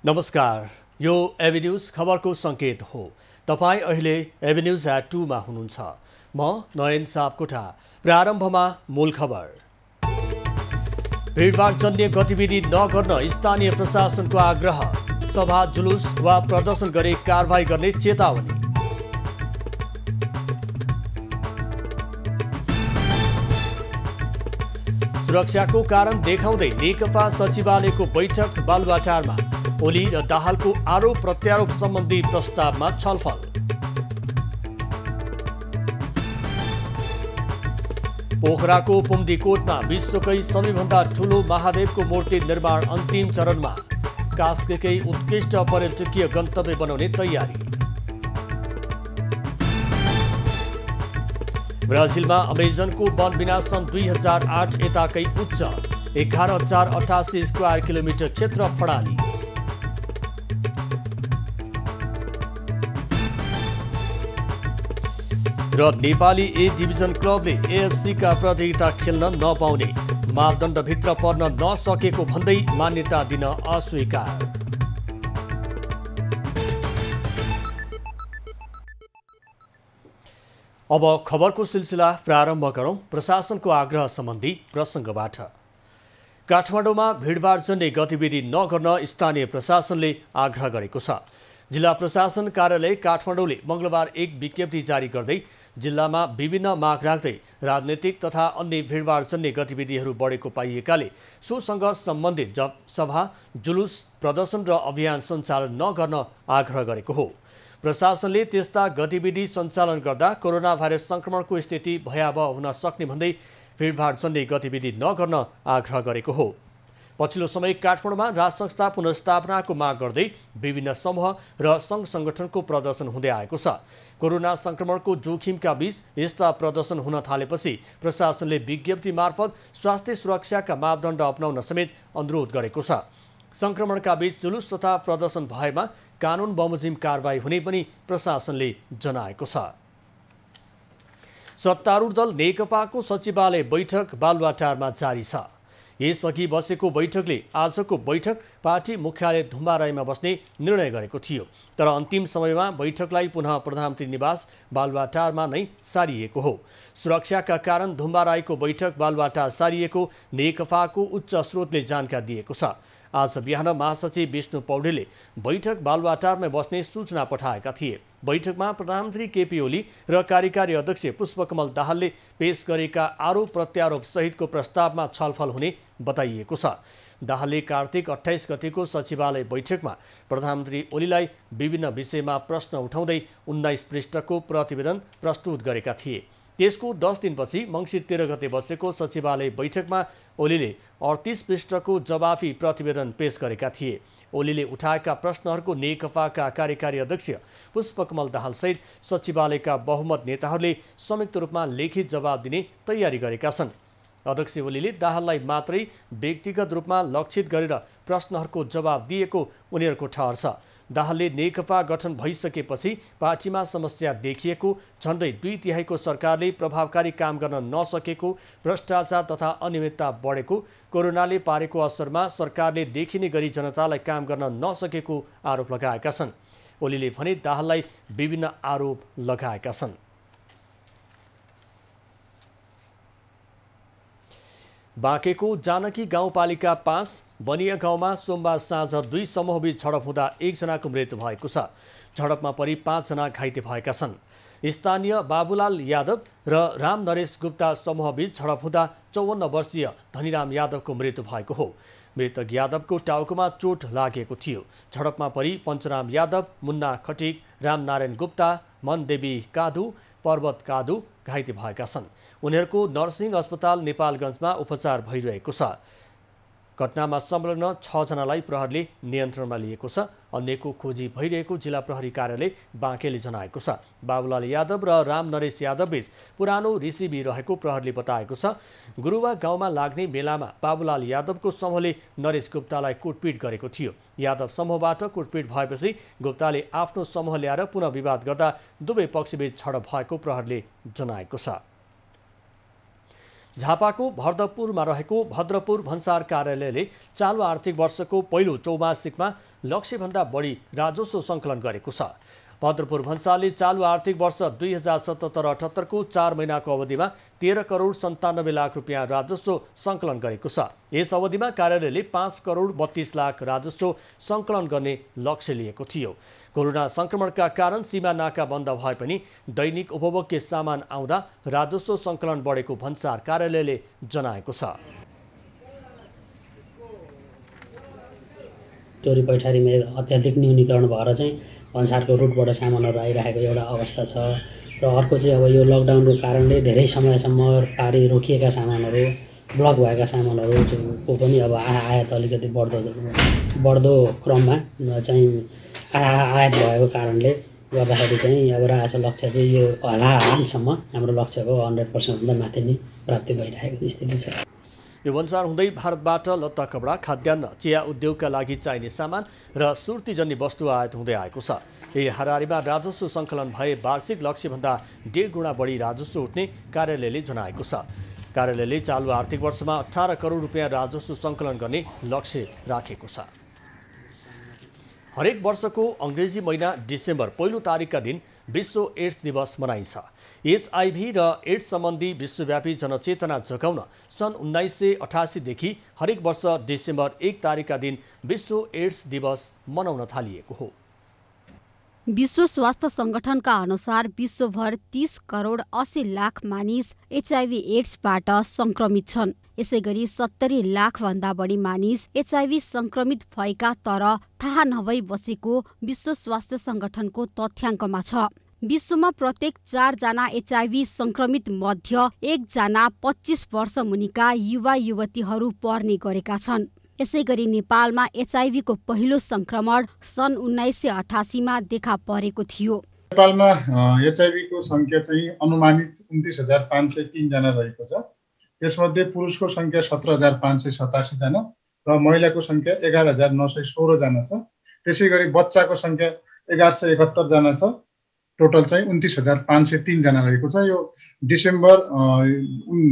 नमस्कार, यो AB news खबरको सङ्केत हो। तपाईँ अहिले एबी न्यूज एट 2 मा हुनुहुन्छ। म नयन सापकोटा। प्रारम्भमा मूल खबर। भिडभाड जन्य गतिविधि नगर्न स्थानीय प्रशासनको आग्रह। सभा जुलुस वा प्रदर्शन गरे कारबाही गर्ने चेतावनी। सुरक्षाको कारण देखाउँदै नेकपा सचिवालयको बैठक बालुवाटारमा। ओली र दाहालको आरोप प्रत्यारोप सम्बन्धी प्रस्तावमा छलफल। पोखराको पुम्दीकोटमा विश्वकै सबैभन्दा ठुलो महादेवको मूर्ति निर्माण अन्तिम चरणमा। कास्कीकै उत्कृष्ट पर्यटकीय गन्तव्य बनाउने तयारी। ब्राजिलमा अमेजनको वन विनाश सन् 2008 यताकै उच्च 11,088 स्क्वायर किलोमिटर क्षेत्र प्रणाली। र नेपाली ए डिभिजन क्लबले एएफसीका प्रतियोगिता खेल्न नपाउने, मापदण्डभित्र पर्न नसकेको भन्दै मान्यता दिन अस्वीकार। अब खबरको सिलसिला प्रारम्भ गरौँ प्रशासनको आग्रह सम्बन्धी प्रसङ्गबाट। काठमाडौँमा भिडभाड जन्य गतिविधि नगर्न स्थानीय प्रशासनले आग्रह गरेको छ। जिल्ला प्रशासन कार्यालय काठमाडौँले मङ्गलबार एक विज्ञप्ति जारी गर्दै जिल्लामा विभिन्न माग राख्दै राजनीतिक तथा अन्य भिडभाड जन्य गतिविधिहरू बढेको पाइएकाले सोसँग सम्बन्धित सभा जुलुस प्रदर्शन र अभियान सञ्चालन नगर्न आग्रह गरेको हो। प्रशासनले त्यस्ता गतिविधि सञ्चालन गर्दा कोरोना भाइरस सङ्क्रमणको स्थिति भयावह हुन सक्ने भन्दै भिडभाड जन्य गतिविधि नगर्न आग्रह गरेको हो। पछिल्लो समय काठमाडौँमा राज संस्था पुनर्स्थापनाको माग गर्दै विभिन्न समूह र सङ्घ सङ्गठनको प्रदर्शन हुँदै आएको छ। कोरोना सङ्क्रमणको जोखिमका बीच यस्ता प्रदर्शन हुन थालेपछि प्रशासनले विज्ञप्ति मार्फत स्वास्थ्य सुरक्षाका मापदण्ड अपनाउन समेत अनुरोध गरेको छ। सङ्क्रमणका बीच जुलुस तथा प्रदर्शन भएमा कानुन बमोजिम कारबाही हुने पनि प्रशासनले जनाएको छ। सत्तारूढ दल नेकपाको सचिवालय बैठक बालुवाटारमा जारी छ। यसअघि बसेको बैठकले आजको बैठक पार्टी मुख्यालय धुम्बाराईमा बस्ने निर्णय गरेको थियो। तर अन्तिम समयमा बैठकलाई पुनः प्रधानमन्त्री निवास बालुवाटारमा नै सारिएको हो। सुरक्षाका कारण धुम्बाराईको बैठक बालुवाटार सारिएको नेकपाको उच्च स्रोतले जानकारी दिएको छ। आज बिहान महासचिव विष्णु पौडेलले बैठक बालुवाटारमै बस्ने सूचना पठाएका थिए। बैठकमा प्रधानमन्त्री केपी ओली र कार्यकारी अध्यक्ष पुष्पकमल दाहालले पेश गरेका आरोप प्रत्यारोप सहितको प्रस्तावमा छलफल हुने बताइएको छ। दाहालले कार्तिक 28 गतेको सचिवालय बैठकमा प्रधानमन्त्री ओलीलाई विभिन्न विषयमा प्रश्न उठाउँदै 19 पृष्ठको प्रतिवेदन प्रस्तुत गरेका थिए। त्यसको 10 दिनपछि मङ्सिर 13 गते बसेको सचिवालय बैठकमा ओलीले 38 पृष्ठको जवाफी प्रतिवेदन पेश गरेका थिए। ओलीले उठाएका प्रश्नहरूको नेकपाका कार्यकारी अध्यक्ष पुष्पकमल दाहालसहित सचिवालयका बहुमत नेताहरूले संयुक्त रूपमा लिखित जवाब दिने तयारी गरेका छन्। अध्यक्ष ओलीले दाहाललाई मात्रै व्यक्तिगत रूपमा लक्षित गरेर प्रश्नहरूको जवाब दिएको उनीहरूको ठहर छ। दाहालले नेकपा गठन भइसकेपछि पार्टीमा समस्या देखिएको, झन्डै 2/3 सरकारले प्रभावकारी काम गर्न नसकेको, भ्रष्टाचार तथा अनियमितता बढेको, कोरोनाले पारेको असरमा सरकारले देखिने गरी जनतालाई काम गर्न नसकेको आरोप लगाएका छन्। ओलीले भने दाहाललाई विभिन्न आरोप लगाएका छन्। बाँकेको जानकी गाउँपालिका 5 बनिया गाउँमा सोमबार साँझ 2 समूहबीच झडप हुँदा 1 जनाको मृत्यु भएको छ। झडपमा परि 5 जना घाइते भएका छन्। स्थानीय बाबुलाल यादव र राम नरेश गुप्ता समूहबीच झडप हुँदा 54 वर्षीय धनीराम यादवको मृत्यु भएको हो। मृतक यादवको टाउकोमा चोट लागेको थियो। झडपमा परि पञ्चराम यादव, मुन्ना खटिक, रामनारायण गुप्ता, मनदेवी कादु, पर्वत कादु घाइते भएका छन्। उनीहरूको नर्सिङ अस्पताल नेपालगञ्जमा उपचार भइरहेको छ। घटनामा संलग्न 6 जनालाई प्रहरीले नियन्त्रणमा लिएको छ। अन्यको खोजी भइरहेको जिल्ला प्रहरी कार्यालय बाँकेले जनाएको छ। बाबुलाल यादव र राम नरेश यादवबीच पुरानो रिसिबी रहेको प्रहरीले बताएको छ। गुरुवा गाउँमा लाग्ने मेलामा बाबुलाल यादवको समूहले नरेश गुप्तालाई कुटपिट गरेको थियो। यादव समूहबाट कुटपिट भएपछि गुप्ताले आफ्नो समूह ल्याएर पुनः विवाद गर्दा दुवै पक्षबीच झडप भएको प्रहरीले जनाएको छ। झापाको भरदपुरमा रहेको भद्रपुर भन्सार कार्यालयले चालु आर्थिक वर्षको पहिलो चौमासिकमा लक्ष्यभन्दा बढी राजस्व सङ्कलन गरेको छ। भद्रपुर भन्सारले चालु आर्थिक वर्ष 2077-78 को 4 महिनाको अवधिमा 13 करोड 97 लाख रुपियाँ राजस्व सङ्कलन गरेको छ। यस अवधिमा कार्यालयले 5 करोड 32 लाख राजस्व सङ्कलन गर्ने लक्ष्य लिएको थियो। कोरोना सङ्क्रमणका कारण सीमा नाका बन्द भए पनि दैनिक उपभोग्य सामान आउँदा राजस्व सङ्कलन बढेको भन्सार कार्यालयले जनाएको छ। चोरी पैठारीमा अत्याधिक न्यूनीकरण भएर चाहिँ भन्सारको रुटबाट सामानहरू आइरहेको एउटा अवस्था छ र अर्को चाहिँ अब यो लकडाउनको कारणले धेरै समयसम्म पारी रोकिएका सामानहरू ब्लक भएका सामानहरूको पनि अब आयात अलिकति बढ्दो क्रममा चाहिँ आयात भएको कारणले गर्दाखेरि चाहिँ अब राजस्व लक्ष्य चाहिँ यो हालसम्म हाम्रो लक्ष्यको 100% भन्दा माथि नै प्राप्ति भइरहेको स्थिति छ। यो भन्सार हुँदै भारतबाट लत्ता कपडा, खाद्यान्न, चिया उद्योगका लागि चाहिने सामान र सुर्तीजन्य वस्तु आयात हुँदै आएको छ। यही हाराहारीमा राजस्व सङ्कलन भए वार्षिक लक्ष्यभन्दा 1.5 गुणा बढी राजस्व उठ्ने कार्यालयले जनाएको छ। कार्यालयले चालु आर्थिक वर्षमा 18 करोड रुपियाँ राजस्व सङ्कलन गर्ने लक्ष्य राखेको छ। हरेक वर्षको अङ्ग्रेजी महिना डिसेम्बर पहिलो तारिकका दिन विश्व एड्स दिवस मनाइन्छ। एचआईभी र एड्स सम्बन्धी विश्वव्यापी जनचेतना जगाउन सन् 1988 देखि हरेक वर्ष डिसेम्बर 1 तारिकका दिन विश्व एड्स दिवस मनाउन थालिएको हो। विश्व स्वास्थ्य संगठनका अनुसार विश्वभर 30 करोड 80 लाख मानिस एचआईभी एड्सबाट संक्रमित छन्। यसैगरी 70 लाख भन्दा बढी मानिस एचआईभी संक्रमित भएका तर थाहा नभई बसेको विश्व स्वास्थ्य संगठनको तथ्याङ्कमा छ। विश्वमा प्रत्येक 4 जना एचआईभी संक्रमित मध्ये 1 जना 25 वर्ष मुनिका युवा युवतीहरू पर्ने गरेका छन्। यसैगरी नेपालमा एचआईभीको पहिलो संक्रमण सन् 1988 मा देखा परेको थियो। नेपालमा एचआईभीको संख्या चाहिँ अनुमानित 29,503 जना रहेको छ। यसमध्ये पुरुषको संख्या 17,587 जना र महिलाको संख्या 11,916 जना छ। त्यसैगरी बच्चाको संख्या 1171 जना छ। टोटल चाहिँ 29,503 जना रहेको छ। यो डिसेम्बर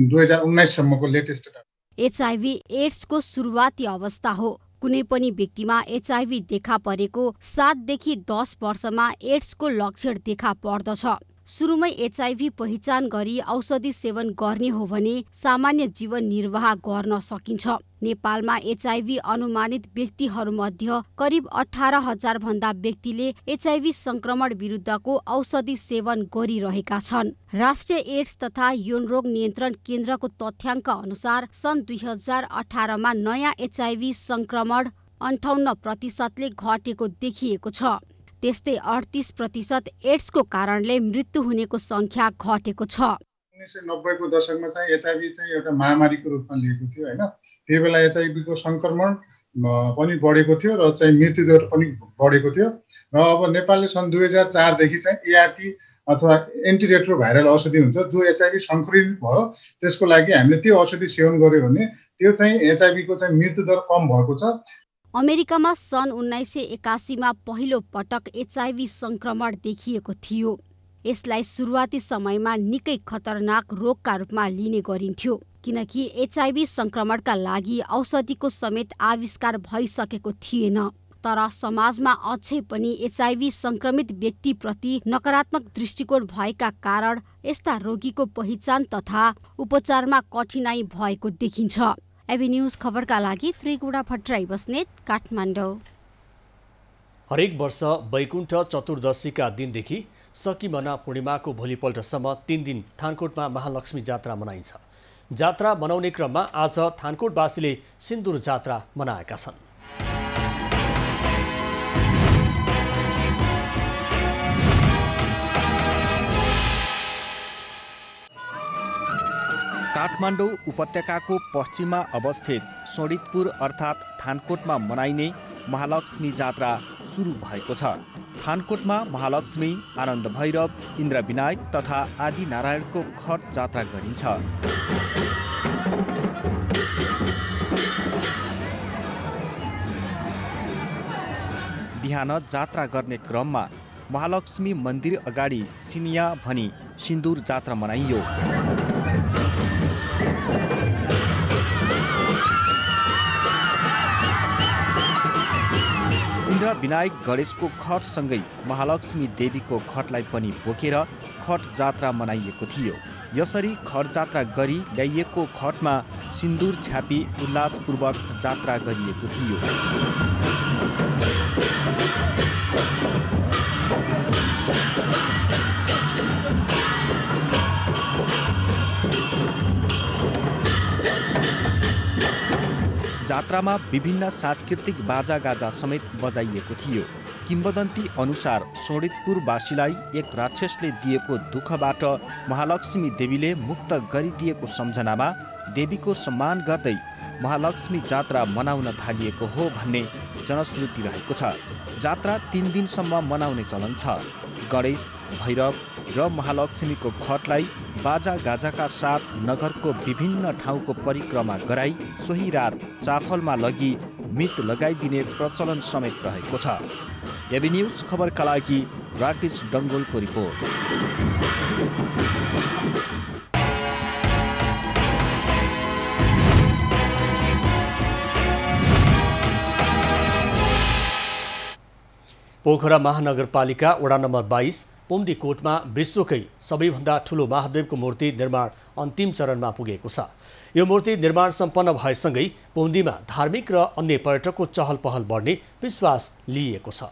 2019 सम्मको लेटेस्ट डाटा। एचआईभी एड्सको सुरुवाती अवस्था हो। कुनै पनि व्यक्तिमा एचआईभी देखा परेको 7 देखि 10 वर्षमा एड्सको लक्षण देखा पर्दछ। सुरुमै एचआईभी पहिचान गरी औषधि सेवन गर्ने हो भने सामान्य जीवन निर्वाह गर्न सकिन्छ। नेपालमा एचआईभी अनुमानित व्यक्तिहरूमध्ये करिब 18,000 भन्दा व्यक्तिले एचआईभी संक्रमण विरुद्धको औषधि सेवन गरिरहेका छन्। राष्ट्रिय एड्स तथा यौन रोग नियन्त्रण केन्द्रको तथ्याङ्क अनुसार सन् 2018 मा नयाँ एचआईभी संक्रमण 58% घटेको देखिएको छ। त्यस्तै 38% एड्सको कारणले मृत्यु हुनेको संख्या घटेको छ। 1990 को दशकमा चाहिँ एचआईभी चाहिँ एउटा महामारीको रूपमा लिएको थियो हैन। त्यही बेला एचआईभी को संक्रमण पनि बढेको थियो र चाहिँ मृत्युदर पनि बढेको थियो र अब नेपालले सन् 2004 देखि चाहिँ एआरटी अथवा एन्टिरेट्रोभाइरल औषधि हुन्छ जो एचआईभी संक्रमित भयो त्यसको लागि हामीले त्यो औषधि सेवन गर्यो भने त्यो चाहिँ एचआईभी को चाहिँ मृत्युदर कम भएको छ। अमेरिकामा सन् 1981 मा पहिलो पटक एचआईभी संक्रमण देखिएको थियो। यसलाई सुरुवाती समयमा निकै खतरनाक रोगका रूपमा लिने गरिन्थ्यो किनकि एचआईभी संक्रमणका लागि औषधिको समेत आविष्कार भइसकेको थिएन। तर समाजमा अझै पनि एचआईभी संक्रमित व्यक्तिप्रति नकारात्मक दृष्टिकोण भएका कारण यस्ता रोगीको पहिचान तथा उपचारमा कठिनाई भएको देखिन्छ। एबी न्यूज खबरका लागि त्रिगुडा भट्टराई बस्नेत, काठमाडौँ। हरेक वर्ष वैकुण्ठ चतुर्दशीका दिनदेखि सकिमना पूर्णिमाको भोलिपल्टसम्म 3 दिन थानकोटमा महालक्ष्मी जात्रा मनाइन्छ। जात्रा मनाउने क्रममा आज थानकोटवासीले सिन्दुर जात्रा मनाएका छन्। काठमाडौँ उपत्यकाको पश्चिममा अवस्थित सोडितपुर अर्थात् थानकोटमा मनाइने महालक्ष्मी जात्रा सुरु भएको छ। थानकोटमा महालक्ष्मी, आनन्द भैरव, इन्द्र विनायक तथा आदि नारायणको खट जात्रा गरिन्छ। बिहान जात्रा गर्ने क्रममा महालक्ष्मी मन्दिर अगाडि सिनिया भनी सिन्दुर जात्रा मनाइयो। सिद्ध विनायक गणेशको खटसँगै महालक्ष्मी देवीको खटलाई पनि बोकेर खट जात्रा मनाइएको थियो। यसरी खट जात्रा गरी ल्याइएको खटमा सिन्दुर छ्यापी उल्लासपूर्वक जात्रा गरिएको थियो। जात्रामा विभिन्न सांस्कृतिक बाजागाजा समेत बजाइएको थियो। किम्वदन्ती अनुसार सोडितपुरवासीलाई एक राक्षसले दिएको दुःखबाट महालक्ष्मी देवीले मुक्त गरिदिएको सम्झनामा देवीको सम्मान गर्दै महालक्ष्मी जात्रा मनाउन थालिएको हो भन्ने जनश्रुति रहेको छ। जात्रा 3 दिनसम्म मनाउने चलन छ। गणेश, भैरव र महालक्ष्मीको खटलाई बाजा गाजाका साथ नगरको विभिन्न ठाउँको परिक्रमा गराई सोही रात चाफलमा लगी मित लगाइदिने प्रचलन समेत रहेको छ। एबी न्यूज खबरका लागि राकेश डङ्गोलको रिपोर्ट। पोखरा महानगरपालिका वडा नम्बर 22 पुम्दीकोटमा विश्वकै सबैभन्दा ठुलो महादेवको मूर्ति निर्माण अन्तिम चरणमा पुगेको छ। यो मूर्ति निर्माण सम्पन्न भएसँगै पुम्दीमा धार्मिक र अन्य पर्यटकको चहल पहल बढ्ने विश्वास लिइएको छ।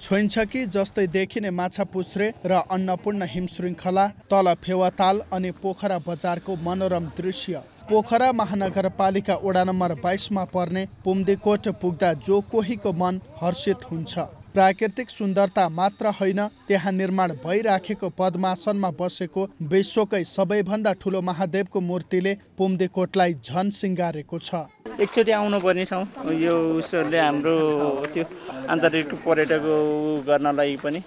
छोइन्छकी जस्तै देखिने माछापुच्छ्रे र अन्नपूर्ण हिमशृङ्खला, तल फेवाताल अनि पोखरा बजारको मनोरम दृश्य पोखरा महानगरपालिका वडा नम्बर 22 मा पर्ने पुम्दीकोट पुग्दा जो कोहीको मन हर्षित हुन्छ। प्राकृतिक सुन्दरता मात्र होइन, त्यहाँ निर्माण भइराखेको पद्मासनमा बसेको विश्वकै सबैभन्दा ठुलो महादेवको मूर्तिले पुम्दीकोटलाई झन सिँगारेको छ। एकचोटि आउनुपर्ने ठाउँ यो उसहरूले हाम्रो त्यो आन्तरिक पर्यटक गर्नलाई पनि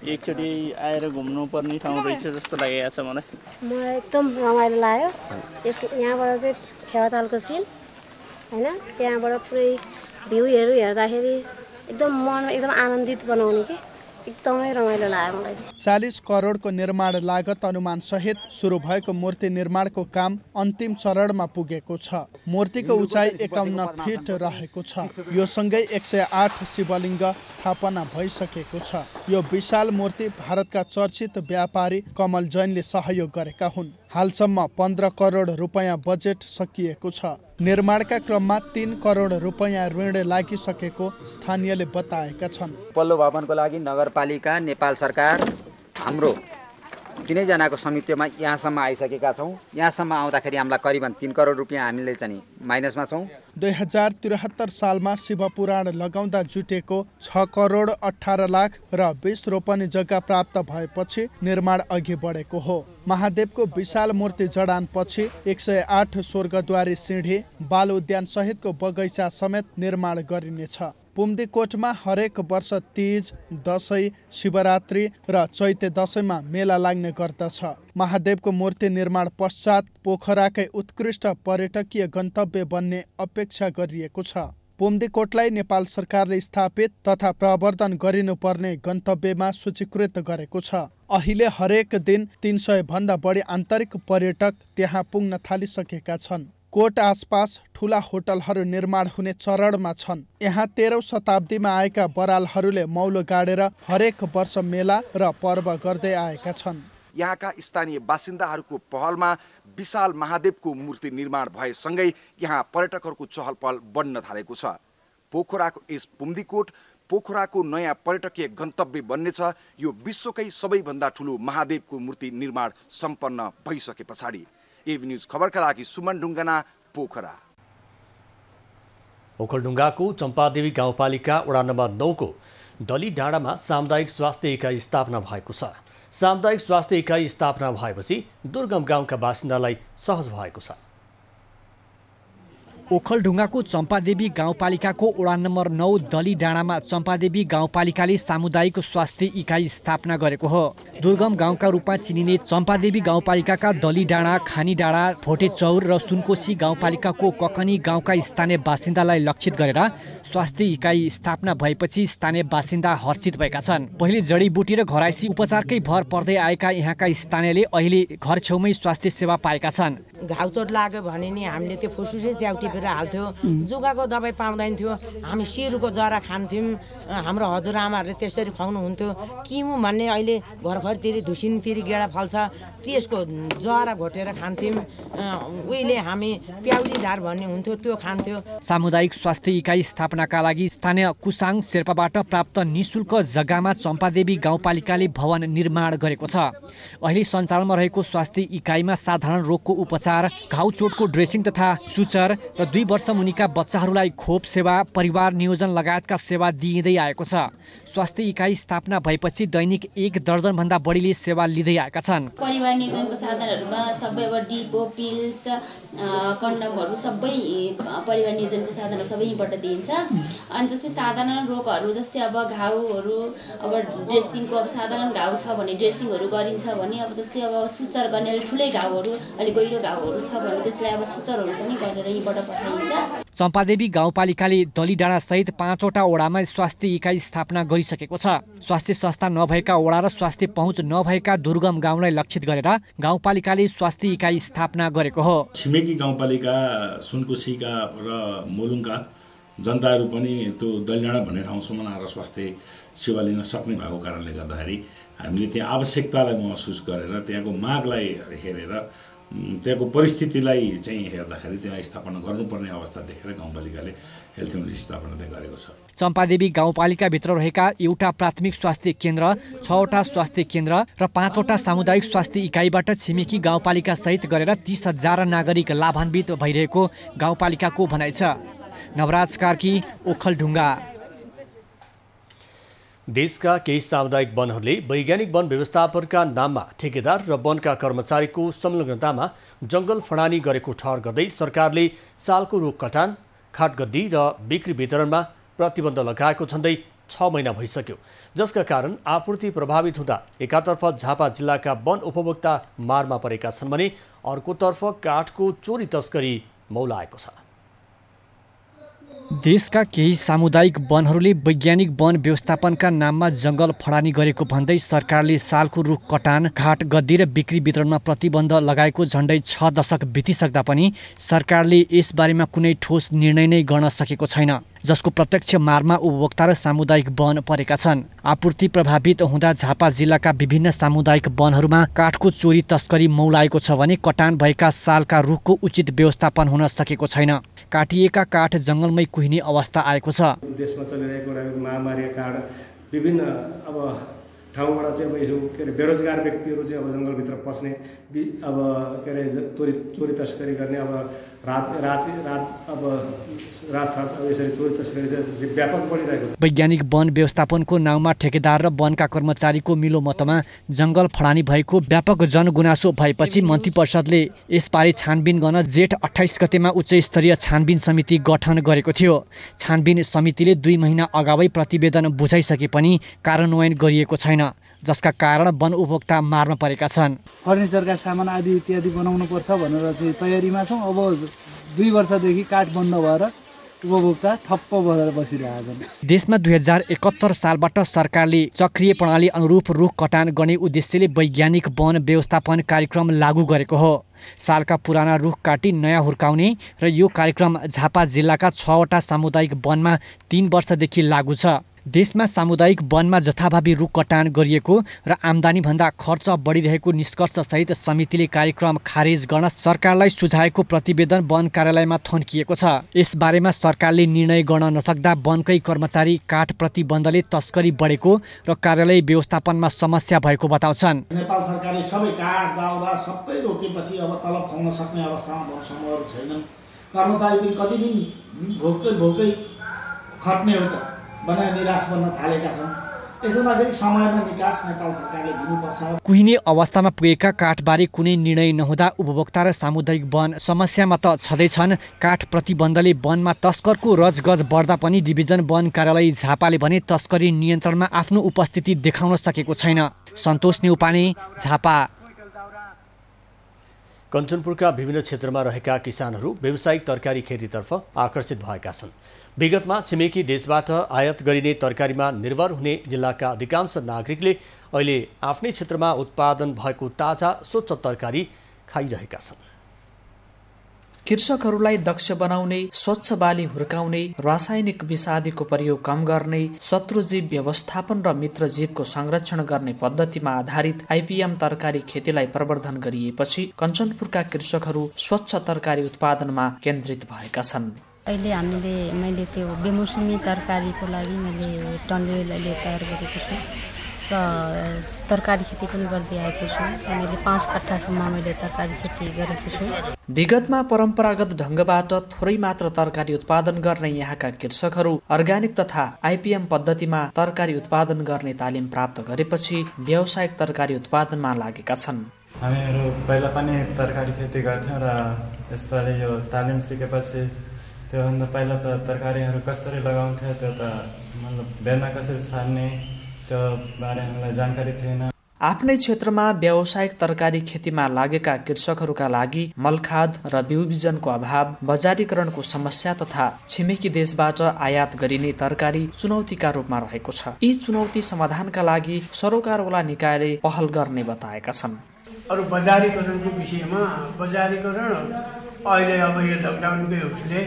एकचोटि आएर घुम्नुपर्ने ठाउँ रहेछ जस्तो लागेको छ मलाई। मलाई एकदम रमाइलो लाग्यो। यहाँबाट चाहिँ फेवातालको सिन होइन, त्यहाँबाट पुरै भ्यूहरू हेर्दाखेरि एकदम मन एकदम आनन्दित बनाउने कि एकदमै रमाइलो लाग्यो मलाई। 40 करोडको निर्माण लागत अनुमान सहित सुरु भएको मूर्ति निर्माणको काम अन्तिम चरणमा पुगेको छ। मूर्तिको उचाइ 51 फिट रहेको छ। यो सँगै 108 शिवलिङ्ग स्थापना भइसकेको छ। यो विशाल मूर्ति भारतका चर्चित व्यापारी कमल जैनले सहयोग गरेका हुन्। हालसम्म 15 करोड रुपैयाँ बजेट सकिएको छ। निर्माणका क्रममा 3 करोड रुपैयाँ ऋण लागिसकेको स्थानीयले बताएका छन्। पल्लो भवनको लागि नगरपालिका, नेपाल सरकार, हाम्रो 3 जनाको समितिमा यहाँसम्म आइसकेका छौँ। यहाँसम्म आउँदाखेरि हामीलाई करिबन 3 करोड रुपैयाँ हामीले चाहिँ माइनसमा छौँ। 2073 सालमा शिवपुराण लगाउँदा जुटेको 6 करोड 18 लाख र 20 रोपनी जग्गा प्राप्त भएपछि निर्माण अघि बढेको हो। महादेवको विशाल मूर्ति जडानपछि 108 स्वर्गद्वारी सिँढी, बाल उद्यान सहितको बगैँचा समेत निर्माण गरिनेछ। पुम्दीकोटमा हरेक वर्ष तीज, दशैं, शिवरात्रि र चैते दशैंमा मेला लाग्ने गर्दछ। महादेवको मूर्ति निर्माण पश्चात पोखराकै उत्कृष्ट पर्यटकीय गन्तव्य बन्ने अपेक्षा गरिएको छ। पुम्दीकोटलाई नेपाल सरकारले स्थापित तथा प्रवर्धन गरिनुपर्ने गन्तव्यमा सूचीकृत गरेको छ। अहिले हरेक दिन 300 भन्दा बढी आन्तरिक पर्यटक त्यहाँ पुग्न थालिसकेका छन्। कोट आसपास ठूला होटलहरू निर्माण हुने चरणमा छन्। यहाँ 13औं शताब्दीमा आएका बरालहरूले मौलो गाडेर हरेक वर्ष मेला र पर्व गर्दै आएका छन्। यहाँका स्थानीय बासिन्दाहरूको पहलमा विशाल महादेवको मूर्ति निर्माण भएसँगै यहाँ पर्यटकहरूको चहल पहल बढ्न थालेको छ। पोखराको यस पुम्दीकोट पोखराको नयाँ पर्यटकीय गन्तव्य बन्नेछ। यो विश्वकै सबैभन्दा ठुलो महादेवको मूर्ति निर्माण सम्पन्न भइसके पछाडि। एबी न्यूज खबरका लागि सुमन ढुङ्गाना, पोखरा। ओखलढुङ्गाको चम्पादेवी गाउँपालिका वडा नम्बर 9 को दली डाँडामा सामुदायिक स्वास्थ्य इकाइ स्थापना भएको छ। सामुदायिक स्वास्थ्य इकाइ स्थापना भएपछि दुर्गम गाउँका बासिन्दालाई सहज भएको छ। ओखलढुङ्गाको चम्पादेवी गाउँपालिकाको वडा नम्बर 9 दली डाँडामा चम्पादेवी गाउँपालिकाले सामुदायिक स्वास्थ्य इकाइ स्थापना गरेको हो। दुर्गम गाउँका रूपमा चिनिने चम्पादेवी गाउँपालिकाका दली डाँडा, खानी डाँडा, भोटे चौर र सुनकोशी गाउँपालिकाको ककनी गाउँका स्थानीय बासिन्दालाई लक्षित गरेर स्वास्थ्य इकाइ स्थापना भएपछि स्थानीय बासिन्दा हर्षित भएका छन्। पहिले जडीबुटी र घराइसी उपचारकै भर पर्दै आएका यहाँका स्थानीयले अहिले घर छेउमै स्वास्थ्य सेवा पाएका छन्। घाउचोट लाग्यो भने नि हामीले त्यो फुसफुसे च्याउटी थपेर हाल्थ्यो जुगाको दबाई पाउँदैन थियो हामी सिरुको जरा खान्थ्यौँ हाम्रो हजुरआमाहरूले त्यसरी खुवाउनुहुन्थ्यो किमु भन्ने अहिले घरघरतिर धुसिनतिर गेडा फल्छ त्यसको जरा घोटेर खान्थ्यौँ उहिले हामी प्याउलीधार भन्ने हुन्थ्यो त्यो खान्थ्यो सामुदायिक स्वास्थ्य इकाइ स्थापनाका लागि स्थानीय कुसाङ शेर्पाबाट प्राप्त निशुल्क जग्गामा चम्पादेवी गाउँपालिकाले भवन निर्माण गरेको छ। अहिले सञ्चालनमा रहेको स्वास्थ्य इकाइमा साधारण रोगको उपचार, घाउ चोटको ड्रेसिङ तथा सुचर र 2 वर्ष मुनिका बच्चाहरूलाई खोप सेवा, परिवार नियोजन लगायतका सेवा दिइँदै आएको छ। स्वास्थ्य इकाइ स्थापना भएपछि दैनिक 1 दर्जनभन्दा बढीले सेवा लिँदै आएका छन्। परिवार नियोजनको साधनहरूमा सबै अब डिपो, पिल्स, कन्डमहरू सबै परिवार नियोजनको साधनहरू सबै यहीँबाट दिइन्छ। अनि जस्तै साधारण रोगहरू जस्तै अब घाउहरू अब ड्रेसिङको अब साधारण घाउ छ भने ड्रेसिङहरू गरिन्छ भने अब जस्तै अब सुचर गर्ने ठुलै घाउहरू अलि गहिरो घाउहरू छ भने त्यसलाई अब सुचरहरू पनि गरेर यहीँबाट पठाइन्छ। चम्पादेवी गाउँपालिकाले दलीडाँडा सहित 5वटा वडामा स्वास्थ्य इकाइ स्थापना गरिसकेको छ। स्वास्थ्य संस्था नभएका वडा र स्वास्थ्य पहुँच नभएका दुर्गम गाउँलाई लक्षित गरेर गाउँपालिकाले स्वास्थ्य इकाइ स्थापना गरेको हो। छिमेकी गाउँपालिका सुनकुसीका र मोलुङका जनताहरू पनि त्यो दलीडाँडा भन्ने ठाउँसम्म आएर स्वास्थ्य सेवा लिन सक्ने भएको कारणले गर्दाखेरि हामीले त्यहाँ आवश्यकतालाई महसुस गरेर त्यहाँको मागलाई हेरेर त्यहाँको परिस्थितिलाई चाहिँ हेर्दाखेरि त्यहाँ स्थापना गर्नुपर्ने अवस्था देखेर गाउँपालिकाले हेल्थ युनिट स्थापना त्यहाँ गरेको छ। चम्पादेवी गाउँपालिकाभित्र रहेका एउटा प्राथमिक स्वास्थ्य केन्द्र, 6वटा स्वास्थ्य केन्द्र र 5वटा सामुदायिक स्वास्थ्य इकाइबाट छिमेकी गाउँपालिका सहित गरेर 30,000 नागरिक लाभान्वित भइरहेको गाउँपालिकाको भनाइ छ। नवराज कार्की, ओखलढुङ्गा। देशका केही सामुदायिक वनहरूले वैज्ञानिक वन व्यवस्थापनका नाममा ठेकेदार र वनका कर्मचारीको संलग्नतामा जङ्गल फडानी गरेको ठहर गर्दै सरकारले सालको रुख कटान, खाटगद्दी र बिक्री वितरणमा प्रतिबन्ध लगाएको झन्डै 6 महिना भइसक्यो, जसका कारण आपूर्ति प्रभावित हुँदा एकातर्फ झापा जिल्लाका वन उपभोक्ता मारमा परेका छन् भने अर्कोतर्फ काठको चोरी तस्करी मौलाएको छ। देशका केही सामुदायिक वनहरूले वैज्ञानिक वन व्यवस्थापनका नाममा जङ्गल फडानी गरेको भन्दै सरकारले सालको रुख कटान, घाट गद्दी र बिक्री वितरणमा प्रतिबन्ध लगाएको झन्डै 6 दशक बितिसक्दा पनि सरकारले यसबारेमा कुनै ठोस निर्णय नै गर्न सकेको छैन, जसको प्रत्यक्ष मारमा उपभोक्ता र सामुदायिक वन परेका छन्। आपूर्ति प्रभावित हुँदा झापा जिल्लाका विभिन्न सामुदायिक वनहरूमा काठको चोरी तस्करी मौलाएको छ भने कटान भएका सालका रुखको उचित व्यवस्थापन हुन सकेको छैन। काटिएका काठ जङ्गलमै कुहिने अवस्था आएको छ। देशमा चलिरहेको एउटा महामारीका कारण विभिन्न अब ठाउँबाट चाहिँ अब यो के अरे बेरोजगार व्यक्तिहरू चाहिँ अब जङ्गलभित्र पस्ने अब के अरे चोरी तस्करी गर्ने अब रात अब यसरी चोरी तस्करी चाहिँ व्यापक बढिरहेको छ। वैज्ञानिक वन व्यवस्थापनको नाउँमा ठेकेदार र वनका कर्मचारीको मिलोमतमा जङ्गल फडानी भएको व्यापक जनगुनासो भएपछि मन्त्री परिषदले यसबारे छानबिन गर्न जेठ 28 गतेमा उच्च स्तरीय छानबिन समिति गठन गरेको थियो। छानबिन समितिले 2 महिना अगावै प्रतिवेदन बुझाइसके पनि कार्यान्वयन गरिएको छैन, जसका कारण वन उपभोक्ता मारमा परेका छन्। फर्निचरका सामान आदि इत्यादि बनाउनु पर्छ भनेर चाहिँ तयारीमा छौँ। अब 2 वर्षदेखि काठ बन्द भएर उपभोक्ता ठप्प भएर बसिरहेछन्। देशमा 2071 सालबाट सरकारले चक्रीय प्रणाली अनुरूप रुख कटान गर्ने उद्देश्यले वैज्ञानिक वन व्यवस्थापन कार्यक्रम लागू गरेको हो। सालका पुराना रुख काटी नयाँ हुर्काउने र यो कार्यक्रम झापा जिल्लाका 6वटा सामुदायिक वनमा 3 वर्षदेखि लागू छ। देशमा सामुदायिक वनमा जथाभावी रुख कटान गरिएको र आम्दानीभन्दा खर्च बढिरहेको निष्कर्षसहित समितिले कार्यक्रम खारेज गर्न सरकारलाई सुझाएको प्रतिवेदन वन कार्यालयमा थन्किएको छ। यसबारेमा सरकारले निर्णय गर्न नसक्दा वनकै कर्मचारी काठ प्रतिबन्धले तस्करी बढेको र कार्यालय व्यवस्थापनमा समस्या भएको बताउँछन्। नेपाल सरकारले सबै काठ दाउरा सबै रोकेपछि अब तलब खुवाउन सक्ने अवस्थामा वन समूहहरू छैनन्। कर्मचारी पनि कति दिन भोकै खट्ने हो त बनाए निराश बन्न थालेका छन्। यसो नगरी समयमा निकास नेपाल सरकारले दिनुपर्छ। कुहिने अवस्थामा पुगेका काठबारे कुनै निर्णय नहुँदा उपभोक्ता र सामुदायिक वन समस्यामा त छँदैछन्। काठ प्रतिबन्धले वनमा तस्करको रजगज बढ्दा पनि डिभिजन वन कार्यालय झापाले भने तस्करी नियन्त्रणमा आफ्नो उपस्थिति देखाउन सकेको छैन। सन्तोष न्यौपाने, झापा। कञ्चनपुरका विभिन्न क्षेत्रमा रहेका किसानहरू व्यावसायिक तरकारी खेतीतर्फ आकर्षित भएका छन्। विगतमा छिमेकी देशबाट आयात गरिने तरकारीमा निर्भर हुने जिल्लाका अधिकांश नागरिकले अहिले आफ्नै क्षेत्रमा उत्पादन भएको ताजा स्वच्छ तरकारी खाइरहेका छन्। कृषकहरूलाई दक्ष बनाउने, स्वच्छ बाली हुर्काउने, रासायनिक विषादीको प्रयोग कम गर्ने, शत्रुजीव व्यवस्थापन र मित्रजीवको संरक्षण गर्ने पद्धतिमा आधारित आइपिएम तरकारी खेतीलाई प्रवर्धन गरिएपछि कञ्चनपुरका कृषकहरू स्वच्छ तरकारी उत्पादनमा केन्द्रित भएका छन्। अहिले मैले त्यो बेमौसमी तरकारीको लागि मैले टन्डेल अहिले तयार गरेको छु र तरकारी खेती पनि गर्दै आएको छु। मैले 5 कट्ठासम्म मैले तरकारी खेती गरेको छु। विगतमा परम्परागत ढङ्गबाट थोरै मात्र तरकारी उत्पादन गर्ने यहाँका कृषकहरू अर्ग्यानिक तथा आइपिएम पद्धतिमा तरकारी उत्पादन गर्ने तालिम प्राप्त गरेपछि व्यावसायिक तरकारी उत्पादनमा लागेका छन्। हामीहरू पहिला पनि तरकारी खेती गर्थ्यौँ र यसपालि यो तालिम सिकेपछि त्योभन्दा पहिला त तरकारीहरू कसरी लगाउँथ्यो त्यो त मतलब बेलमा कसरी सार्ने त्यो बारे हामीलाई जानकारी थिएन। आफ्नै क्षेत्रमा व्यावसायिक तरकारी खेतीमा लागेका कृषकहरूका लागि मलखाद र बिउ बिजनको अभाव, बजारीकरणको समस्या तथा छिमेकी देशबाट आयात गरिने तरकारी चुनौतीका रूपमा रहेको छ। यी चुनौती समाधानका लागि सरोकारवाला निकायले पहल गर्ने बताएका छन्। अरू बजारीकरणको विषयमा बजारीकरण अहिले अब यो लकडाउनकै उसले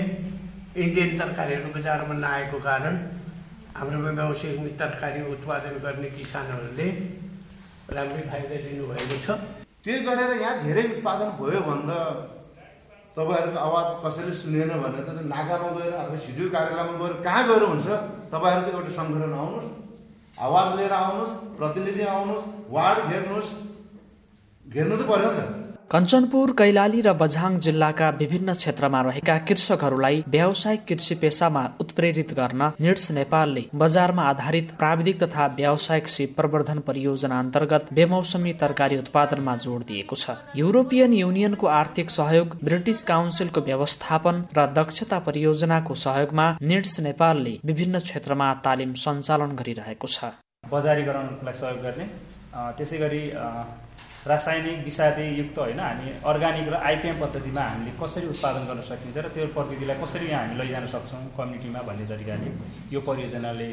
इन्डियन तरकारीहरू बजारमा नआएको कारण हाम्रोमा व्यावसायिक तरकारी उत्पादन गर्ने किसानहरूले राम्रै फाइदा लिनुभएको छ। त्यो गरेर यहाँ धेरै उत्पादन भयो भन्दा तपाईँहरूको आवाज कसैले सुनेन भने त नाकामा गएर अथवा सिडिओ कार्यालयमा गएर कहाँ गएर हुन्छ? तपाईँहरूको एउटा सङ्गठन आउनुहोस्, आवाज लिएर आउनुहोस्, प्रतिनिधि आउनुहोस्, वार्ड घेर्नु त पर्यो नि त। कञ्चनपुर, कैलाली र बझाङ जिल्लाका विभिन्न क्षेत्रमा रहेका कृषकहरूलाई व्यावसायिक कृषि पेसामा उत्प्रेरित गर्न निड्स नेपालले बजारमा आधारित प्राविधिक तथा व्यावसायिक सिप प्रवर्धन परियोजना अन्तर्गत बेमौसमी तरकारी उत्पादनमा जोड दिएको छ। युरोपियन युनियनको आर्थिक सहयोग, ब्रिटिस काउन्सिलको व्यवस्थापन र दक्षता परियोजनाको सहयोगमा निड्स नेपालले विभिन्न क्षेत्रमा तालिम सञ्चालन गरिरहेको छ। बजारीकरणलाई सहयोग गर्ने, त्यसै गरी रासायनिक विषादी युक्त होइन हामी अर्ग्यानिक र आइपिएम पद्धतिमा हामीले कसरी उत्पादन गर्न सकिन्छ र त्यो प्रविधिलाई कसरी यहाँ हामी लैजान सक्छौँ कम्युनिटीमा भन्ने तरिकाले यो परियोजनाले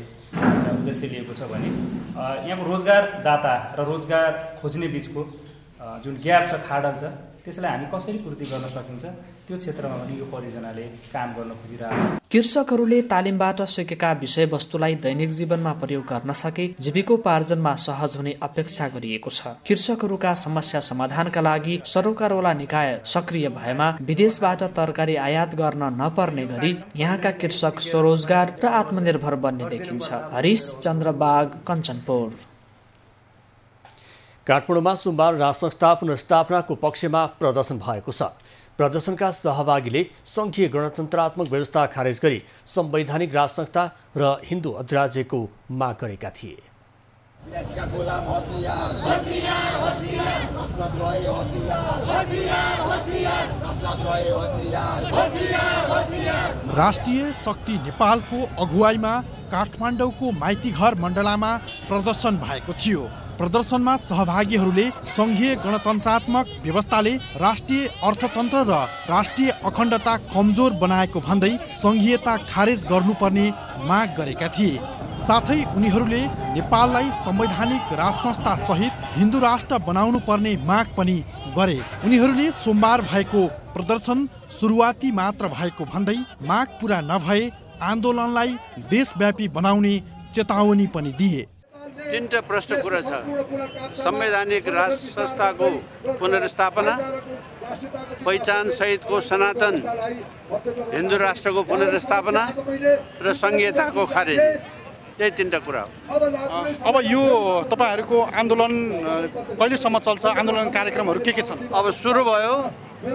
उद्देश्य लिएको छ भने यहाँको रोजगारदाता र रोजगार खोज्ने बिचको जुन ग्याप छ, खाडल छ, त्यसलाई हामी कसरी पूर्ति गर्न सकिन्छ त्यो क्षेत्रमा पनि यो परियोजनाले काम गर्न खोजिरहेको छ। कृषकहरूले तालिमबाट सिकेका विषयवस्तुलाई दैनिक जीवनमा प्रयोग गर्न सके जीविकोपार्जनमा सहज हुने अपेक्षा गरिएको छ। कृषकहरूका समस्या समाधानका लागि सरोकारवाला निकाय सक्रिय भएमा विदेशबाट तरकारी आयात गर्न नपर्ने गरी यहाँका कृषक स्वरोजगार र आत्मनिर्भर बन्ने देखिन्छ। हरिश चन्द्र बाग, कञ्चनपुर। काठमाडौँमा सोमबार राजसंस्था पुनर्स्थापनाको पक्षमा प्रदर्शन भएको छ। प्रदर्शनका सहभागीले सङ्घीय गणतन्त्रात्मक व्यवस्था खारेज गरी संवैधानिक राजसंस्था र हिन्दू अधिराज्यको माग गरेका थिए। राष्ट्रिय शक्ति नेपालको अगुवाईमा काठमाडौँको माइतीघर मण्डलामा प्रदर्शन भएको थियो। प्रदर्शनमा सहभागीहरूले सङ्घीय गणतन्त्रात्मक व्यवस्थाले राष्ट्रिय अर्थतन्त्र र राष्ट्रिय अखण्डता कमजोर बनाएको भन्दै सङ्घीयता खारेज गर्नुपर्ने माग गरेका थिए। साथै उनीहरूले नेपाललाई संवैधानिक राजसंस्था सहित हिन्दू राष्ट्र बनाउनु पर्ने माग पनि गरे। उनीहरूले सोमबार भएको प्रदर्शन सुरुवाती मात्र भएको भन्दै माग पूरा नभए आन्दोलनलाई देशव्यापी बनाउने चेतावनी पनि दिए। तीनटा प्रश्न कुरा छ। संवैधानिक राष्ट्र संस्थाको पुनर्स्थापना, पहिचान सहितको सनातन हिन्दू राष्ट्रको पुनर्स्थापना र संघीयताको खारेज। यही तीनटा कुरा हो। अब यो तपाईहरुको आन्दोलन कहिलेसम्म चल्छ? आन्दोलन कार्यक्रमहरू के छन्? अब सुरु भयो,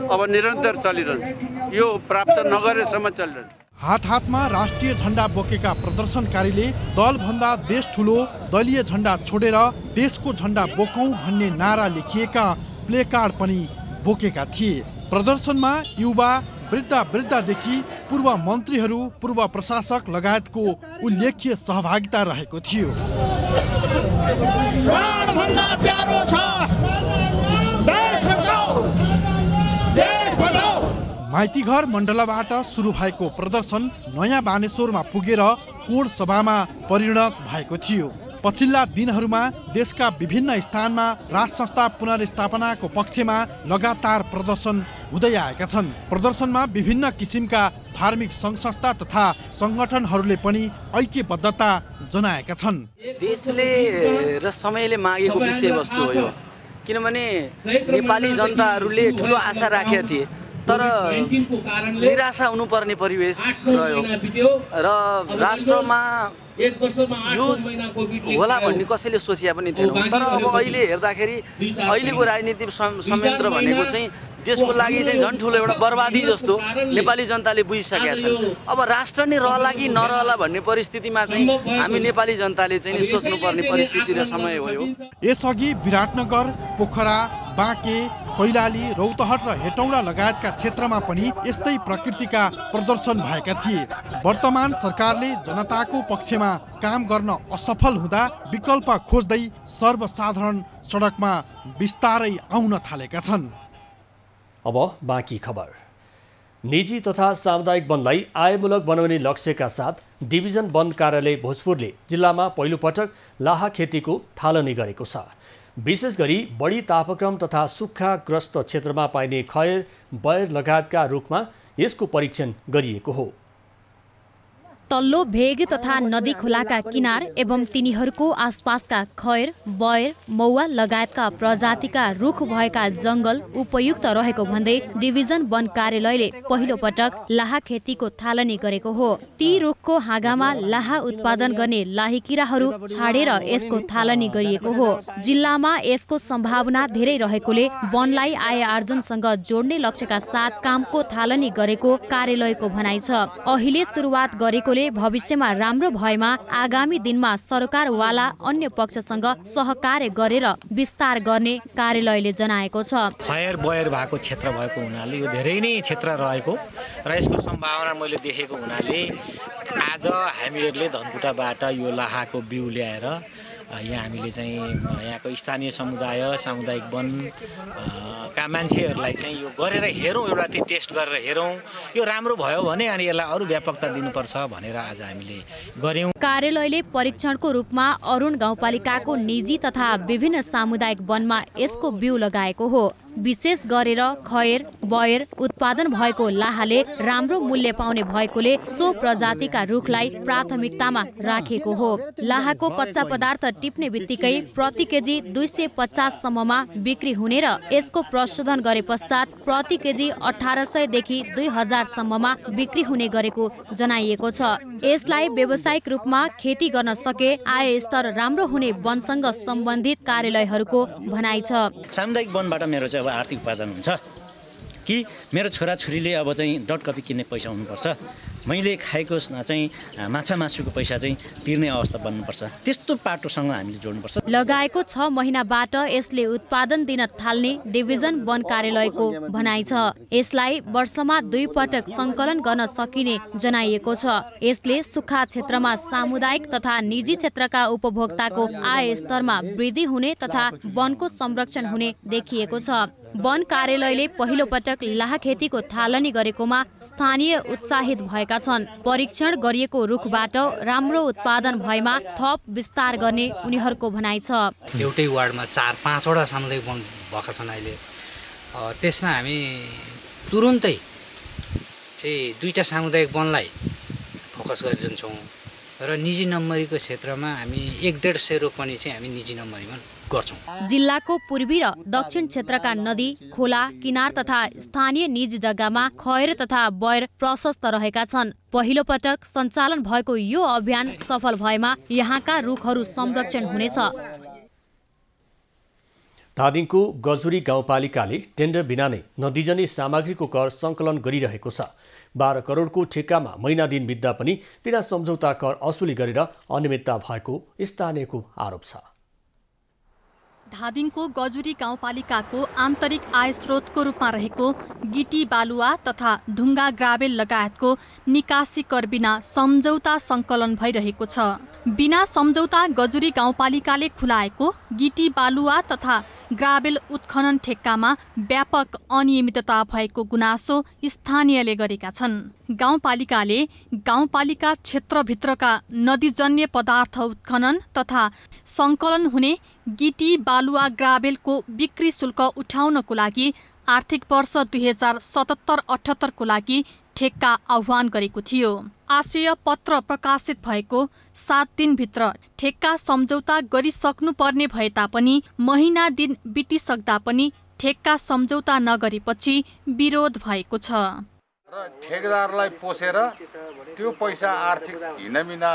अब निरन्तर चलिरहन्छ। यो प्राप्त नगरेसम्म चलिरहन्छ। हात हातमा राष्ट्रिय झण्डा बोकेका प्रदर्शनकारीले दलभन्दा देश ठुलो, दलीय झण्डा छोडेर देशको झण्डा बोकौं भन्ने नारा लेखिएका प्लेकार्ड पनि बोकेका थिए। प्रदर्शनमा युवा, वृद्धादेखि पूर्व मन्त्रीहरू, पूर्व प्रशासक लगायतको उल्लेख्य सहभागिता रहेको थियो। माइतीघर मण्डलबाट सुरु भएको प्रदर्शन नयाँ बानेश्वरमा पुगेर कोण सभामा परिणत भएको थियो। पछिल्ला दिनहरूमा देशका विभिन्न स्थानमा राजसंस्था पुनर्स्थापनाको पक्षमा लगातार प्रदर्शन हुँदै आएका छन्। प्रदर्शनमा विभिन्न किसिमका धार्मिक सङ्घ संस्था तथा सङ्गठनहरूले पनि ऐक्यबद्धता जनाएका छन्। देशले र समयले मागेको विषयवस्तु हो यो, किनभने नेपाली जनताहरूले ठुलो आशा राखेका थिए तर निराशा हुनुपर्ने परिवेश रह्यो र राष्ट्रमा यो होला भन्ने कसैले सोचिया पनि थिएन। तर अब अहिले हेर्दाखेरि अहिलेको राजनीतिक संयन्त्र भनेको चाहिँ देशको लागि चाहिँ झन् ठुलो एउटा बर्बादी जस्तो नेपाली जनताले बुझिसकेका छन्। अब राष्ट्र नै रहला कि नरहला भन्ने परिस्थितिमा चाहिँ हामी नेपाली जनताले चाहिँ सोच्नुपर्ने परिस्थिति र समय हो यो। यसअघि विराटनगर, पोखरा, बाँके, कैलाली, रौतहट र हेटौँडा लगायतका क्षेत्रमा पनि यस्तै प्रकृतिका प्रदर्शन भएका थिए। वर्तमान सरकारले जनताको पक्षमा काम गर्न असफल हुँदा विकल्प खोज्दै सर्वसाधारण सडकमा बिस्तारै आउन थालेका छन्। अब बाँकी खबर। निजी तथा सामुदायिक वनलाई आयमूलक बनाउने लक्ष्यका साथ डिभिजन वन कार्यालय भोजपुरले जिल्लामा पहिलोपटक लाहा खेतीको थालनी गरेको छ। विशेष गरी बढी तापक्रम तथा सुक्खाग्रस्त क्षेत्रमा पाइने खैर, बयर लगायतका रुखमा यसको परीक्षण गरिएको हो। तल्लो भेग तथा नदी खोलाका किनार एवं तिनीहरूको आसपासका खैर, बयर, मौवा लगायतका प्रजातिका रुख भएका जंगल उपयुक्त रहेको भन्दै डिभिजन वन कार्यालयले पहिलो पटक लाहा खेतीको थालनी गरेको हो। ती रुखको हाँगामा लाहा उत्पादन गर्ने लाहीकिराहरू छाडेर यसको थालनी गरिएको हो। जिल्लामा यसको सम्भावना धेरै रहेकोले वनलाई आय आर्जनसँग जोड्ने लक्ष्यका साथ कामको थालनी गरेको कार्यालयको भनाइ छ। अहिले सुरुवात गरेकोले भविष्यमा राम्रो भएमा आगामी दिनमा सरकारवाला अन्य पक्षसँग सहकार्य गरेर विस्तार गर्ने कार्यालयले जनाएको छ। खैर बयर भएको क्षेत्र भएको हुनाले यो धेरै नै क्षेत्र रहेको र यसको सम्भावना मैले देखेको हुनाले आज हामीहरूले धनकुटाबाट यो लाहाको बिउ ल्याएर यहाँ हामीले चाहिँ यहाँको स्थानीय समुदाय, सामुदायिक वन का मान्छेहरूलाई चाहिँ यो गरेर हेरौँ, एउटा टेस्ट गरेर हेरौँ, यो राम्रो भयो भने अनि यसलाई अरू व्यापकता दिनुपर्छ भनेर आज हामीले गर्यौँ। कार्यालयले परीक्षणको रूपमा अरुण गाउँपालिकाको निजी तथा विभिन्न सामुदायिक वनमा यसको बिउ लगाएको हो। विशेष गरेर खैर, बयर उत्पादन भएको लाहाले राम्रो मूल्य पाउने भएकोले सो प्रजातिका रुखलाई प्राथमिकतामा राखेको हो। लाहाको कच्चा पदार्थ टिप्ने बित्तिकै प्रति केजी 250 सम्ममा बिक्री हुने र यसको प्रशोधन गरे पश्चात प्रति केजी 1800 देखि 2000 सम्ममा बिक्री हुने गरेको जनाइएको छ। यसलाई व्यावसायिक रूपमा खेती गर्न सके आय स्तर राम्रो हुने वनसँग सम्बन्धित कार्यालयहरूको भनाइ छ। सामुदायिक वनबाट मेरो चाहिँ अब आर्थिक उपार्जन हुन्छ कि मेरो छोराछोरीले अब चाहिँ डट कपी किन्ने पैसा हुनुपर्छ, मैले खाएको चाहिँ माछा मासुको पैसा चाहिँ तिर्ने अवस्था बन्नुपर्छ, त्यस्तो पाटोसँग हामीले जोड्नुपर्छ। लगाएको 6 महिनाबाट यसले उत्पादन दिन थाल्ने डिभिजन वन कार्यालयको भनाइ छ। यसलाई वर्षमा 2 पटक सङ्कलन गर्न सकिने जनाइएको छ। यसले सुक्खा क्षेत्रमा सामुदायिक तथा निजी क्षेत्रका उपभोक्ताको आय स्तरमा वृद्धि हुने तथा वनको संरक्षण हुने देखिएको छ। वन कार्यालयले पहिलो पटक लाहा खेतीको थालनी गरेकोमा स्थानीय उत्साहित भएका छन्। परीक्षण गरिएको रुखबाट राम्रो उत्पादन भएमा थप विस्तार गर्ने उनीहरूको भनाइ छ। एउटै वार्डमा 4-5 वटा सामुदायिक वन भएका छन् अहिले। त्यसमा हामी तुरुन्तै चाहिँ 2टा सामुदायिक वनलाई फोकस गरिरहन्छौँ र निजी नम्बरीको क्षेत्रमा हामी 1-150 रोपनी चाहिँ हामी निजी नम्बरीमा गर्छौँ। जिल्लाको पूर्वी र दक्षिण क्षेत्रका नदी, खोला, किनार तथा स्थानीय निजी जग्गामा खैर तथा बयर प्रशस्त रहेका छन्। पहिलो पटक सञ्चालन भएको यो अभियान सफल भएमा यहाँका रुखहरू संरक्षण हुनेछ। धादिङको गजुरी गाउँपालिकाले टेन्डर बिना नै नदीजनी सामग्रीको कर सङ्कलन गरिरहेको छ। 12 करोडको ठेक्कामा महिना दिन बित्दा पनि बिना सम्झौता कर असुली गरेर अनियमितता भएको स्थानीयको आरोप छ। धादिङको गजुरी गाउँपालिकाको आन्तरिक आय स्रोतको रूपमा रहेको गिटी बालुवा तथा ढुङ्गा ग्रावेल लगायतको निकासी कर बिना सम्झौता सङ्कलन भइरहेको छ। बिना सम्झौता गजुरी गाउँपालिकाले खुलाएको गिटी बालुवा तथा ग्रावेल उत्खनन ठेक्कामा व्यापक अनियमितता भएको गुनासो स्थानीयले गरेका छन्। गाउँपालिकाले गाउँपालिका क्षेत्रभित्रका नदीजन्य पदार्थ उत्खनन तथा सङ्कलन हुने गिटी बालुवा ग्रावेलको बिक्री शुल्क उठाउनको लागि आर्थिक वर्ष 2077-78 को लागि ठेक्का आह्वान गरेको थियो। आशय पत्र प्रकाशित भएको 7 दिनभित्र ठेक्का सम्झौता गरिसक्नुपर्ने भए तापनि महिना दिन बितिसक्दा पनि ठेक्का सम्झौता नगरेपछि विरोध भएको छ। र ठेकेदारलाई पोसेर त्यो पैसा आर्थिक हिनामिना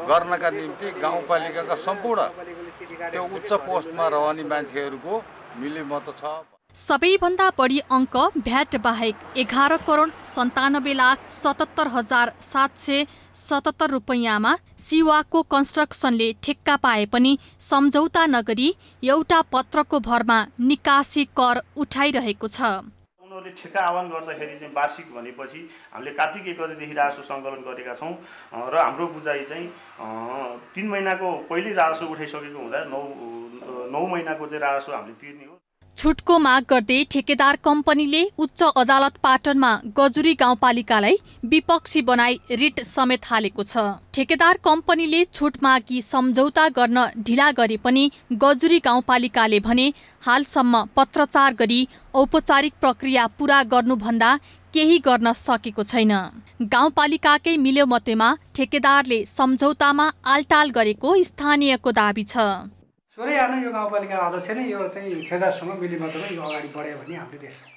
गर्नका निम्ति गाउँपालिकाका सम्पूर्ण त्यो उच्च पोस्टमा रहने मान्छेहरूको मिलेमत छ। सबैभन्दा बढी अङ्क भ्याट बाहेक 11,77,777 रुपैयाँमा सिवाको कन्स्ट्रक्सनले ठेक्का पाए पनि सम्झौता नगरी एउटा पत्रको भरमा निकासी कर उठाइरहेको छ। उनीहरूले ठेक्का आह्वान गर्दाखेरि चाहिँ वार्षिक भनेपछि हामीले कार्तिक 1 गतेदेखि राजस्व सङ्कलन गरेका छौँ र हाम्रो बुझाइ चाहिँ 3 महिनाको पहिल्यै राजस्व उठाइसकेको हुँदा 9 महिनाको चाहिँ राजस्व हामीले तिर्ने हो। छुटको माग गर्दै ठेकेदार कम्पनीले उच्च अदालत पाटनमा गजुरी गाउँपालिकालाई विपक्षी बनाई रिट समेत हालेको छ। ठेकेदार कम्पनीले छुट मागी सम्झौता गर्न ढिला गरे पनि गजुरी गाउँपालिकाले भने हालसम्म पत्रचार गरी औपचारिक प्रक्रिया पूरा गर्नुभन्दा केही गर्न सकेको छैन। गाउँपालिकाकै मिल्योमतेमा ठेकेदारले सम्झौतामा आलटाल गरेको स्थानीयको दाबी छ। सोरै आउन यो गाउँपालिका अध्यक्ष नै यो चाहिँ ठेकेदारसँग मिलिमतमा यो अगाडि बढ्यो भने हामीले देख्छौँ।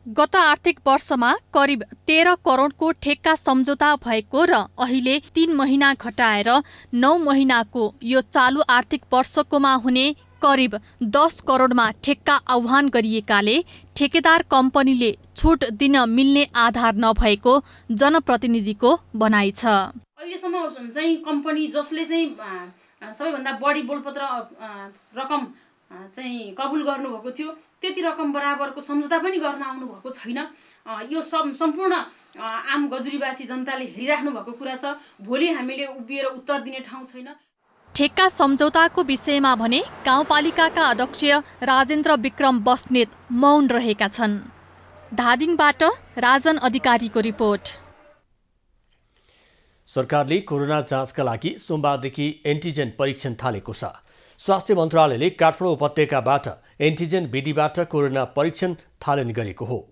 गत आर्थिक वर्षमा करिब 13 करोडको ठेक्का सम्झौता भएको र अहिले 3 महिना घटाएर 9 महिनाको यो चालु आर्थिक वर्षकोमा हुने करिब 10 करोडमा ठेक्का आह्वान गरिएकाले ठेकेदार कम्पनीले छुट दिन मिल्ने आधार नभएको जनप्रतिनिधिको भनाइ छ। अहिलेसम्म चाहिँ कम्पनी जसले चाहिँ सबैभन्दा बढी बोलपत्र रकम चाहिँ कबुल गर्नुभएको थियो त्यति रकम बराबरको सम्झौता पनि गर्न आउनु भएको छैन। यो सम्पूर्ण आम गजुरीवासी जनताले हेरिराख्नु भएको कुरा छ। भोलि हामीले उभिएर उत्तर दिने ठाउँ छैन। ठेक्का सम्झौताको विषयमा भने गाउँपालिकाका अध्यक्ष राजेन्द्र विक्रम बस्नेत मौन रहेका छन्। धादिङबाट राजन अधिकारीको रिपोर्ट। सरकारले कोरोना जाँचका लागि सोमबारदेखि एन्टिजेन परीक्षण थालेको छ। स्वास्थ्य मन्त्रालयले काठमाडौँ उपत्यकाबाट एन्टिजेन विधिबाट कोरोना परीक्षण थालनी गरेको हो।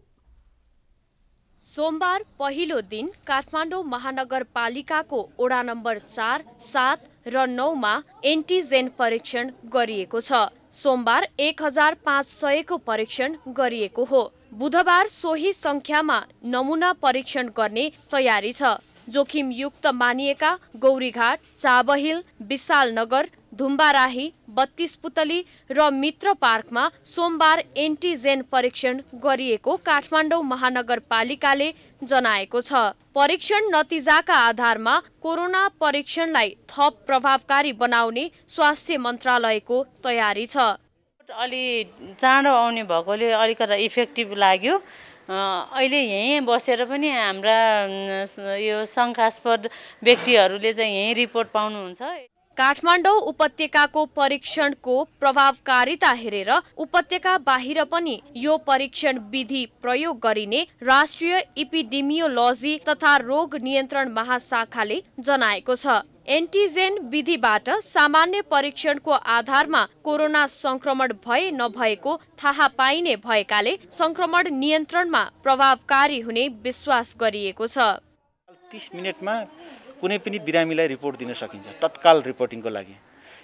सोमबार पहिलो दिन काठमाडौँ महानगरपालिकाको वडा नम्बर 4, 7 र 9 मा एन्टिजेन परीक्षण गरिएको छ। सोमबार 1500 को परीक्षण गरिएको हो। बुधबार सोही संख्यामा नमुना परीक्षण गर्ने तयारी छ। जोखिमयुक्त मानिएका गौरीघाट, चाबहिल, विशालनगर, धुम्बाराही, 32 पुतली र मित्र पार्कमा सोमबार एन्टिजेन परीक्षण गरिएको काठमाडौँ महानगरपालिकाले जनाएको छ। परीक्षण नतिजाका आधारमा कोरोना परीक्षणलाई थप प्रभावकारी बनाउने स्वास्थ्य मन्त्रालयको तयारी छ। अलि चाँडो आउने भएकोले अलिकति इफेक्टिभ लाग्यो। अहिले यहीँ बसेर पनि हाम्रा यो शङ्कास्पद व्यक्तिहरूले चाहिँ यहीँ रिपोर्ट पाउनुहुन्छ। काठमाडौँ उपत्यकाको परीक्षणको प्रभावकारिता हेरेर उपत्यका बाहिर पनि यो परीक्षण विधि प्रयोग गरिने राष्ट्रिय एपिडेमियोलोजी तथा रोग नियन्त्रण महाशाखाले जनाएको छ। एन्टिजेन विधिबाट सामान्य परीक्षणको आधारमा कोरोना संक्रमण भए नभएको थाहा पाइने भएकाले संक्रमण नियन्त्रणमा प्रभावकारी हुने विश्वास गरिएको छ। 30 मिनेटमा कुनै पनि बिरामीलाई रिपोर्ट दिन सकिन्छ तत्काल रिपोर्टिङको लागि।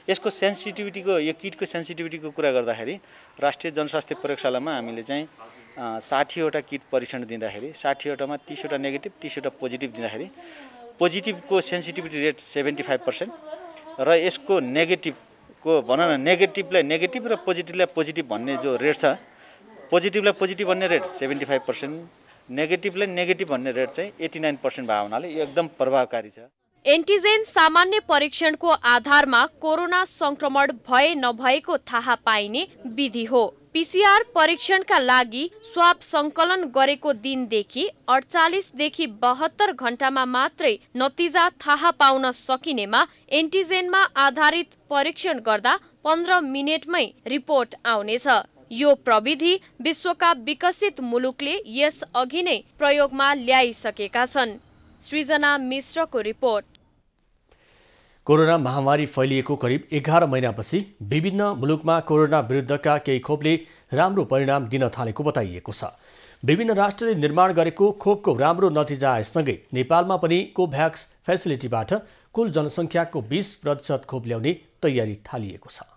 यसको सेन्सिटिभिटीको यो किटको सेन्सिटिभिटीको कुरा गर्दाखेरि राष्ट्रिय जनस्वास्थ्य प्रयोगशालामा हामीले चाहिँ 60 वटा किट परीक्षण दिँदाखेरि 60 वटामा 30 वटा नेगेटिभ 30 वटा पोजिटिभ दिँदाखेरि पोजिटिभको सेन्सिटिभिटी रेट 75% र यसको नेगेटिभको भनौँ न नेगेटिभलाई नेगेटिभ र पोजिटिभलाई पोजिटिभ भन्ने जो रेट छ पोजिटिभलाई पोजिटिभ भन्ने रेट 75%, नेगेटिभलाई नेगेटिभ भन्ने रेट चाहिँ 89% भएको हुनाले यो एकदम प्रभावकारी छ। एन्टिजेन सामान्य परीक्षणको आधारमा कोरोना संक्रमण भए नभएको थाहा पाइने विधि हो। पीसीआर परीक्षणका लागि स्वाब संकलन गरेको दिनदेखि 48 देखि 72 घण्टामा मात्रै नतिजा थाहा पाउन सकिनेमा एन्टिजेनमा आधारित परीक्षण गर्दा 15 मिनेटमै रिपोर्ट आउनेछ। यो प्रविधि विश्वका विकसित मुलुकले यस अघि नै प्रयोगमा ल्याइसकेका छन्। सृजना मिश्रको रिपोर्ट। कोरोना महामारी फैलिएको करिब 11 महिनापछि विभिन्न मुलुकमा कोरोना विरुद्धका केही खोपले राम्रो परिणाम दिन थालेको बताइएको छ। विभिन्न राष्ट्रले निर्माण गरेको खोपको राम्रो नतिजा आएसँगै नेपालमा पनि कोभ्याक्स फेसिलिटीबाट कुल जनसङ्ख्याको 20% खोप ल्याउने तयारी थालिएको छ।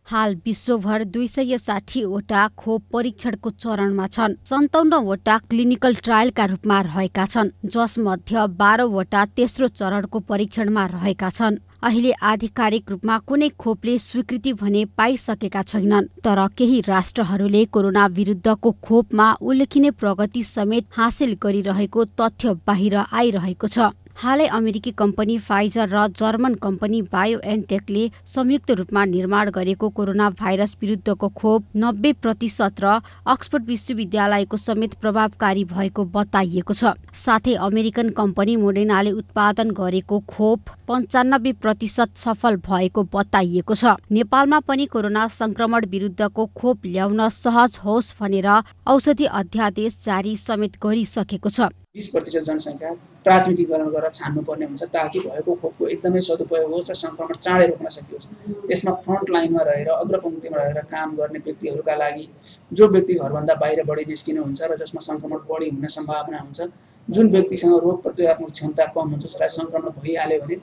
हाल विश्वभर 260वटा खोप परीक्षणको चरणमा छन्। 57वटा क्लिनिकल ट्रायलका रूपमा रहेका छन्, जसमध्ये 12वटा तेस्रो चरणको परीक्षणमा रहेका छन्। अहिले आधिकारिक रूपमा कुनै खोपले स्वीकृति भने पाइसकेका छैनन्, तर केही राष्ट्रहरूले कोरोना विरुद्धको खोपमा उल्लेखनीय प्रगति समेत हासिल गरिरहेको तथ्य बाहिर आइरहेको छ। हालै अमेरिकी कम्पनी फाइजर र जर्मन कम्पनी बायोएनटेकले संयुक्त रूपमा निर्माण गरेको कोरोना भाइरस विरुद्धको खोप 90% र अक्सफोर्ड विश्वविद्यालयको समेत प्रभावकारी भएको बताइएको छ। साथै अमेरिकन कम्पनी मोडेर्नाले उत्पादन गरेको खोप 95% सफल भएको बताइएको छ। नेपालमा पनि कोरोना संक्रमण विरुद्धको खोप ल्याउन सहज होस् भनेर औषधि अध्यादेश जारी समेत गरिसकेको छ। 20% जनसङ्ख्या प्राथमिकीकरण गरेर छान्नुपर्ने हुन्छ ताकि भएको खोपको एकदमै सदुपयोग होस् र संक्रमण चाँडै रोक्न सकियोस्। त्यसमा फ्रन्ट लाइनमा रहेर अग्रपङ्क्तिमा रहेर काम गर्ने व्यक्तिहरूका लागि, जो व्यक्ति घरभन्दा बाहिर बढी निस्किनु हुन्छ र जसमा संक्रमण बढी हुने सम्भावना हुन्छ, जुन व्यक्तिसँग रोग प्रतिरोधात्मक क्षमता कम हुन्छ, जसलाई संक्रमण भइहाल्यो भने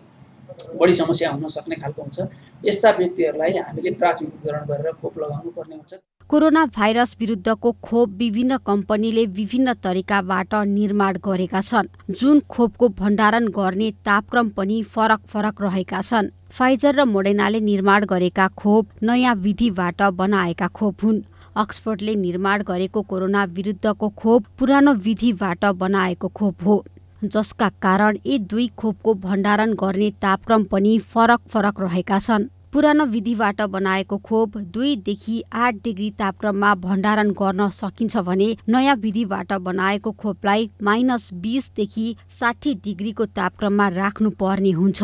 बढी समस्या हुन सक्ने खालको हुन्छ, यस्ता व्यक्तिहरूलाई हामीले प्राथमिकीकरण गरेर खोप लगाउनु पर्ने हुन्छ। कोरोना भाइरस विरुद्धको खोप विभिन्न कम्पनीले विभिन्न तरिकाबाट निर्माण गरेका छन्। जुन खोपको भण्डारण गर्ने तापक्रम पनि फरक फरक रहेका छन्। फाइजर र मोडेर्नाले निर्माण गरेका खोप नयाँ विधिबाट बनाएका खोप हुन्। अक्सफोर्डले निर्माण गरेको कोरोना विरुद्धको खोप पुरानो विधिबाट बनाएको खोप हो, जसका कारण यी दुई खोपको भण्डारण गर्ने तापक्रम पनि फरक फरक रहेका छन्। पुरानो विधिबाट बनाएको खोप 2 देखि 8 डिग्री तापक्रममा भण्डारण गर्न सकिन्छ भने नयाँ विधिबाट बनाएको खोपलाई -20 देखि 60 डिग्रीको तापक्रममा राख्नु पर्ने हुन्छ।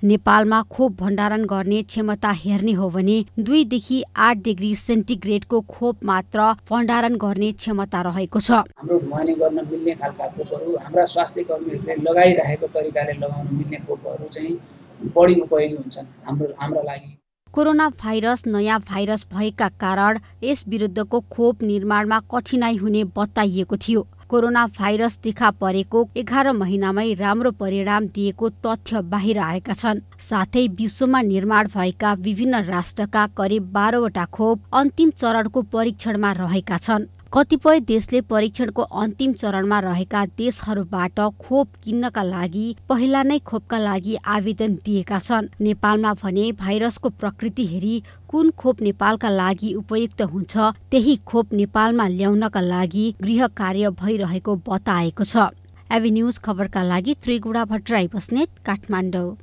नेपालमा खोप भण्डारण गर्ने क्षमता हेर्ने हो भने 2 देखि 8 डिग्री सेन्टिग्रेडको खोप मात्र भण्डारण गर्ने क्षमता रहेको छ। हाम्रो ढुवानी गर्न मिल्ने खालका खोपहरू, हाम्रा स्वास्थ्य कर्मीहरूले लगाइरहेको तरिकाले लगाउन मिल्ने खोपहरू चाहिँ बढी उपयोगी हुन्छन् हाम्रा लागि। कोरोना भाइरस नयाँ भाइरस भएका कारण यस विरुद्धको खोप निर्माणमा कठिनाई हुने बताइएको थियो। कोरोना भाइरस देखा परेको 11 महिनामै राम्रो परिणाम दिएको तथ्य बाहिर आएका छन्। साथै विश्वमा निर्माण भएका विभिन्न राष्ट्रका करिब 12वटा खोप अन्तिम चरणको परीक्षणमा रहेका छन्। कतिपय देशले परीक्षणको अन्तिम चरणमा रहेका देशहरूबाट खोप किन्नका लागि पहिला नै खोपका लागि आवेदन दिएका छन्। नेपालमा भने भाइरसको प्रकृति हेरी कुन खोप नेपालका लागि उपयुक्त हुन्छ त्यही खोप नेपालमा ल्याउनका लागि गृह कार्य भइरहेको बताएको छ। एबी न्यूज खबरका लागि त्रिगुडा भट्टराई बस्नेत, काठमाडौँ।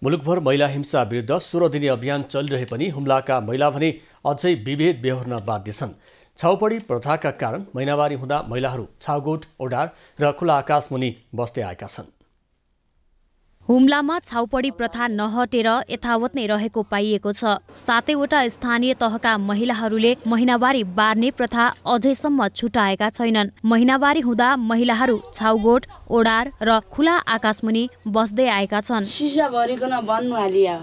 मुलुकभर महिला हिंसा विरुद्ध 16 दिने अभियान चलिरहे पनि हुम्लाका महिला भने अझै विभेद बेहोर्न बाध्य छन्। छाउपडी प्रथाका कारण महिनावारी हुँदा महिलाहरू छाउगोठ, ओडार र खुला आकाश मुनि बस्दै आएका छन्। हुम्लामा छाउपडी प्रथा नहटेर यथावत नै रहेको पाइएको छ। 7वटा स्थानीय तहका महिलाहरूले महिनावारी बार्ने प्रथा अझैसम्म छुटाएका छैनन्। महिनावारी हुँदा महिलाहरू छाउगोठ, ओडार र खुला आकाशमुनि बस्दै आएका छन्। सिसा भरिकन बन्नु हालिया,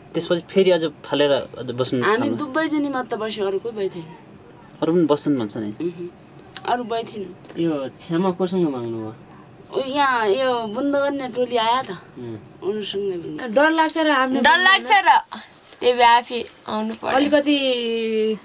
त्यसपछि फेरि अझ फालेर अझ बस्नु। हामी दुवैजनी मात्र बस्यो, अरू कोही बैठेन। अरू पनि बस्छन् भन्छ नि। अरू बैठेन। यो क्षमा कोसँग माग्नु हो? यहाँ यो बन्द गर्ने टोली आया त, उनीसँग पनि डर लाग्छ र हामी डर लाग्छ र त्यही आफै आउनु पर्यो। अलिकति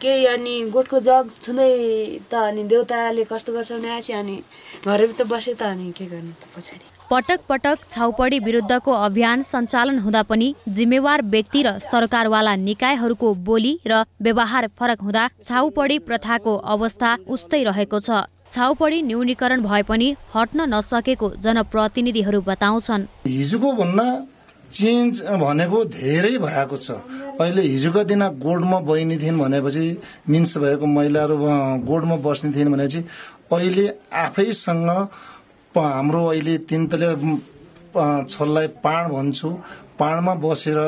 केही अनि गोठको जग छुँदै त अनि देउताले कस्तो गर्छ भने आएछ, अनि घरभित्र बसे त अनि के गर्ने त पछाडि। पटक पटक छाउपडी विरुद्धको अभियान सञ्चालन हुँदा पनि जिम्मेवार व्यक्ति र सरकारवाला निकायहरूको बोली र व्यवहार फरक हुँदा छाउपडी प्रथाको अवस्था उस्तै रहेको छ। छाउपडी न्यूनीकरण भए पनि हट्न नसकेको जनप्रतिनिधिहरू बताउँछन्। हिजोको भन्दा चेन्ज भनेको धेरै भएको छ। अहिले हिजोका दिन गोडमा बहिनी थिइन् भनेपछि मिन्स भएको महिलाहरू गोडमा बस्ने थिइन् भनेपछि अहिले आफैसँग हाम्रो अहिले 3 तले छललाई पाण भन्छु, पाणमा बसेर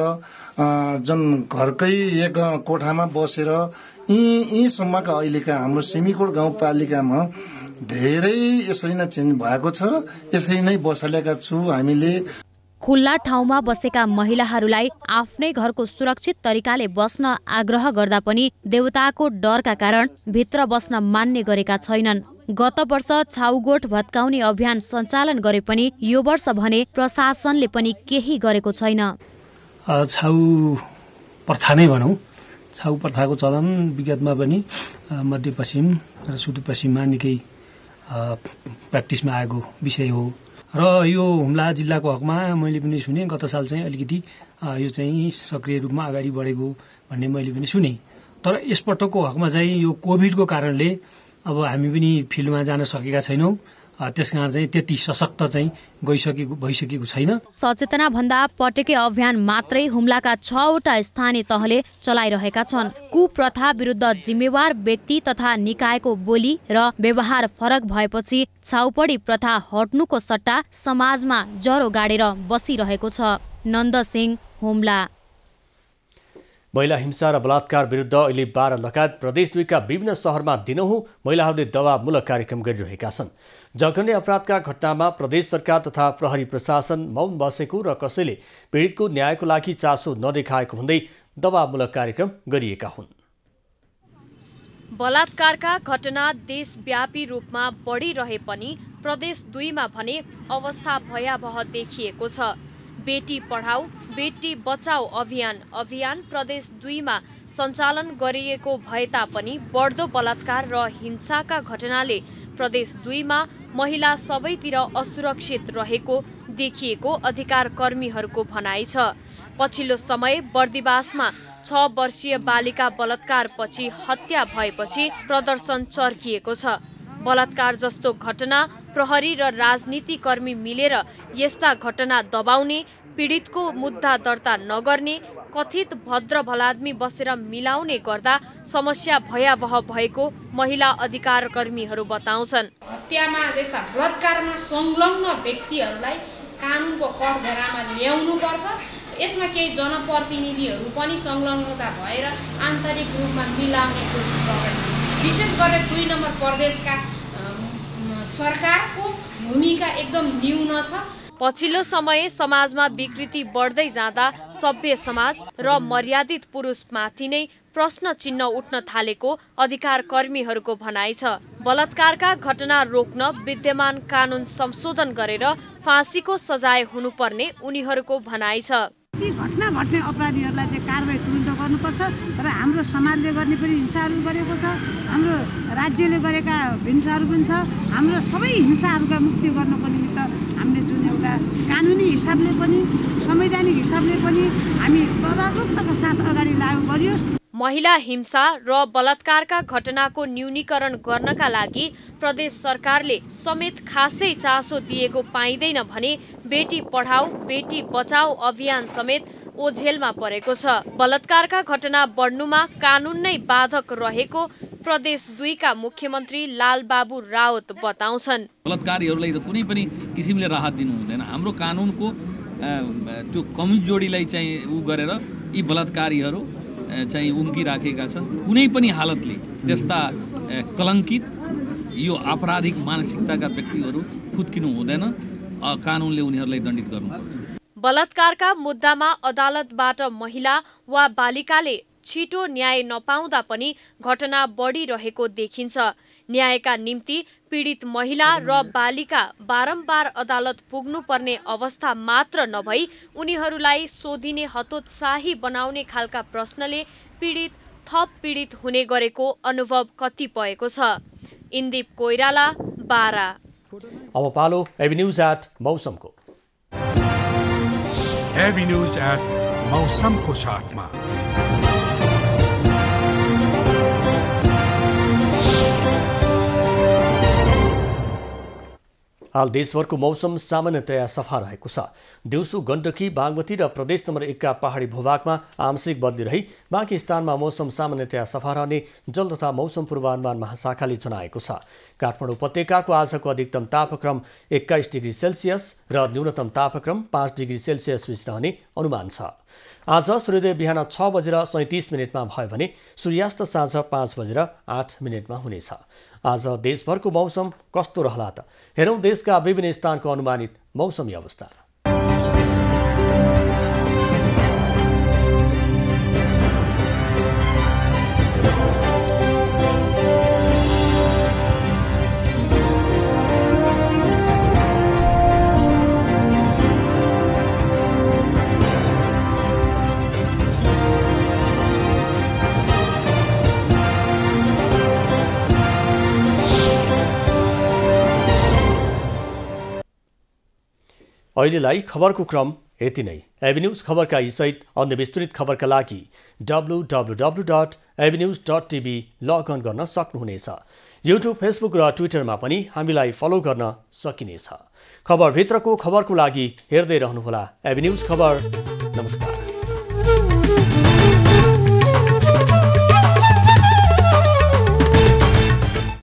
जुन घरकै एक कोठामा बसेर यी सम्मका अहिलेका हाम्रो सिमीकोट गाउँपालिकामा धेरै यसरी नै चेन्ज भएको छ र यसरी नै बसालेका छु हामीले। खुल्ला ठाउँमा बसेका महिलाहरूलाई आफ्नै घरको सुरक्षित तरिकाले बस्न आग्रह गर्दा पनि देवताको डरका कारण भित्र बस्न मान्ने गरेका छैनन्। गत वर्ष छाउगोठ भत्काउने अभियान सञ्चालन गरे पनि यो वर्ष भने प्रशासनले पनि केही गरेको छैन। छाउ प्रथा नै भनौँ, छाउ प्रथाको चलन विगतमा पनि मध्यपश्चिम र सुदूरपश्चिममा निकै प्र्याक्टिसमा आएको विषय हो र यो हुम्ला जिल्लाको हकमा मैले पनि सुने गत साल चाहिँ अलिकति यो चाहिँ सक्रिय रूपमा अगाडि बढेको भन्ने मैले पनि सुने। तर यसपटकको हकमा चाहिँ यो कोभिडको कारणले अब हामी पनि फिल्डमा जान सकेका छैनौँ, त्यसकारण चाहिँ त्यति सशक्त चाहिँ भइसकेको छैन। सचेतना भन्दा पटेके अभियान मात्रै हुम्लाका 6वटा स्थानीय तहले चलाइरहेका छन्। कुप्रथा विरुद्ध जिम्मेवार व्यक्ति तथा निकायको बोली र व्यवहार फरक भएपछि छाउपडी प्रथा हट्नुको सट्टा समाजमा जरो गाडेर बसिरहेको छ। नन्द सिंह, हुम्ला। महिला हिंसा र बलात्कार विरुद्ध अहिले 12 लगायत प्रदेश 2 का विभिन्न शहरमा दिनहुँ महिलाहरूले दबावमूलक कार्यक्रम गरिरहेका छन्। जघन्य अपराधका घटनामा प्रदेश सरकार तथा प्रहरी प्रशासन मौन बसेको र कसैले पीडितको न्यायको लागि चासो नदेखाएको भन्दै दबावमूलक कार्यक्रम गरिएका हुन्। बलात्कारका घटना देशव्यापी रूपमा बढिरहे पनि प्रदेश 2 मा भने अवस्था भयावह देखिएको छ। बेटी पढाऊ बेटी बचाऊ अभियान प्रदेश 2 मा सञ्चालन गरिएको भए तापनि बढ्दो बलात्कार र हिंसाका घटनाले प्रदेश 2 मा महिला सबैतिर असुरक्षित रहेको देखिएको अधिकार कर्मीहरूको भनाइ छ। पछिल्लो समय बर्दिवासमा 6 वर्षीय बालिका बलात्कारपछि हत्या भएपछि प्रदर्शन चर्किएको छ। बलात्कार जस्तो घटना प्रहरी र राजनीति कर्मी मिलेर यस्ता घटना दबाउने, पीडितको मुद्दा दर्ता नगर्ने, कथित भद्र भलाद्मी बसेर मिलाउने गर्दा समस्या भयावह भएको महिला अधिकार कर्मीहरू बताउँछन्। हत्यामा जस्ता बलात्कारमा संलग्न व्यक्तिहरूलाई कानुनको कठघरामा ल्याउनुपर्छ। यसमा केही जनप्रतिनिधिहरू पनि संलग्नता भएर आन्तरिक रूपमा मिलाउने कोसिस गर्दैछ। विशेष गरेर 2 नम्बर प्रदेशका सरकारको भूमिका एकदम न्यून छ। पछिल्लो समय समाजमा विकृति बढ्दै जाँदा सभ्य समाज र मर्यादित पुरुषमाथि नै प्रश्न चिन्ह उठ्न थालेको अधिकार कर्मीहरूको भनाइ छ। बलात्कारका घटना रोक्न विद्यमान कानुन संशोधन गरेर फाँसीको सजाय हुनुपर्ने उनीहरूको भनाइ छ। ती घटना घट्ने अपराधीहरूलाई चाहिँ कारबाही तुरुन्त गर्नुपर्छ र हाम्रो समाजले गर्ने पनि हिंसाहरू गरेको छ, हाम्रो राज्यले गरेका हिंसाहरू पनि छ। हाम्रो सबै हिंसाहरूका मुक्ति गर्नको निमित्त हामीले जुन एउटा कानुनी हिसाबले पनि संवैधानिक हिसाबले पनि हामी तदारुकताका साथ अगाडि लागू गरियोस्। महिला हिंसा र बलात्कारका घटनाको न्यूनीकरण गर्नका लागि प्रदेश सरकारले समेत खासै चासो दिएको पाइँदैन भने बेटी पढाऊ बेटी बचाऊ अभियान समेत ओझेलमा परेको छ। बलात्कारका घटना बढ्नुमा कानुन नै बाधक रहेको प्रदेश 2 का मुख्यमन्त्री लालबाबु राउत बताउँछन्। बलात्कारीहरूलाई त कुनै पनि किसिमले राहत दिनु हुँदैन। हाम्रो कानुनको त्यो कमजोरीलाई चाहिँ गरेर यी बलात्कारीहरू चाहिँ उम्किराखेका छन्। कुनै पनि हालतले त्यस्ता कलङ्कित यो आपराधिक मानसिकताका व्यक्तिहरू फुत्किनु हुँदैन। कानुनले उनीहरूलाई दण्डित गर्नुपर्छ। बलात्कारका मुद्दामा अदालतबाट महिला वा बालिकाले छिटो न्याय नपाउँदा पनि घटना बढिरहेको देखिन्छ। न्यायका निम्ति पीडित महिला र बालिका बारम्बार अदालत पुग्नुपर्ने अवस्था मात्र नभई उनीहरूलाई सोधिने हतोत्साही बनाउने खालका प्रश्नले पीडित थप पीडित हुने गरेको अनुभव कतिपयको छ। इन्दिप कोइराला, बारा। अब पालो एबी न्यूज एट मौसमको। एबी न्यूज एट मौसमको साथमा हाल देशभरको मौसम सामान्यतया सफा रहेको छ। दिउँसो गण्डकी, बागमती र प्रदेश नम्बर 1 का पहाडी भूभागमा आंशिक बदली रही बाँकी स्थानमा मौसम सामान्यतया सफा रहने जल तथा मौसम पूर्वानुमान महाशाखाले जनाएको छ। काठमाडौँ उपत्यकाको आजको अधिकतम तापक्रम 21 डिग्री सेल्सियस र न्यूनतम तापक्रम 5 डिग्री सेल्सियस बीच रहने अनुमान छ। आज सूर्योदय बिहान 6:37 भयो भने सूर्यास्त साँझ 5:08 हुनेछ। आज देशभरको मौसम कस्तो रहला त? हेरौँ देशका विभिन्न स्थानको अनुमानित मौसमी अवस्था। अहिलेलाई खबरको क्रम यति नै। एबी न्यूज खबरका यी सहित अन्य विस्तृत खबरका लागि www.abnews.tv लगअन गर्न सक्नुहुनेछ। युट्युब, फेसबुक र ट्विटरमा पनि हामीलाई फलो गर्न सकिनेछ। खबरभित्रको खबरको लागि हेर्दै रहनुहोला एबी न्यूज खबर। नमस्कार।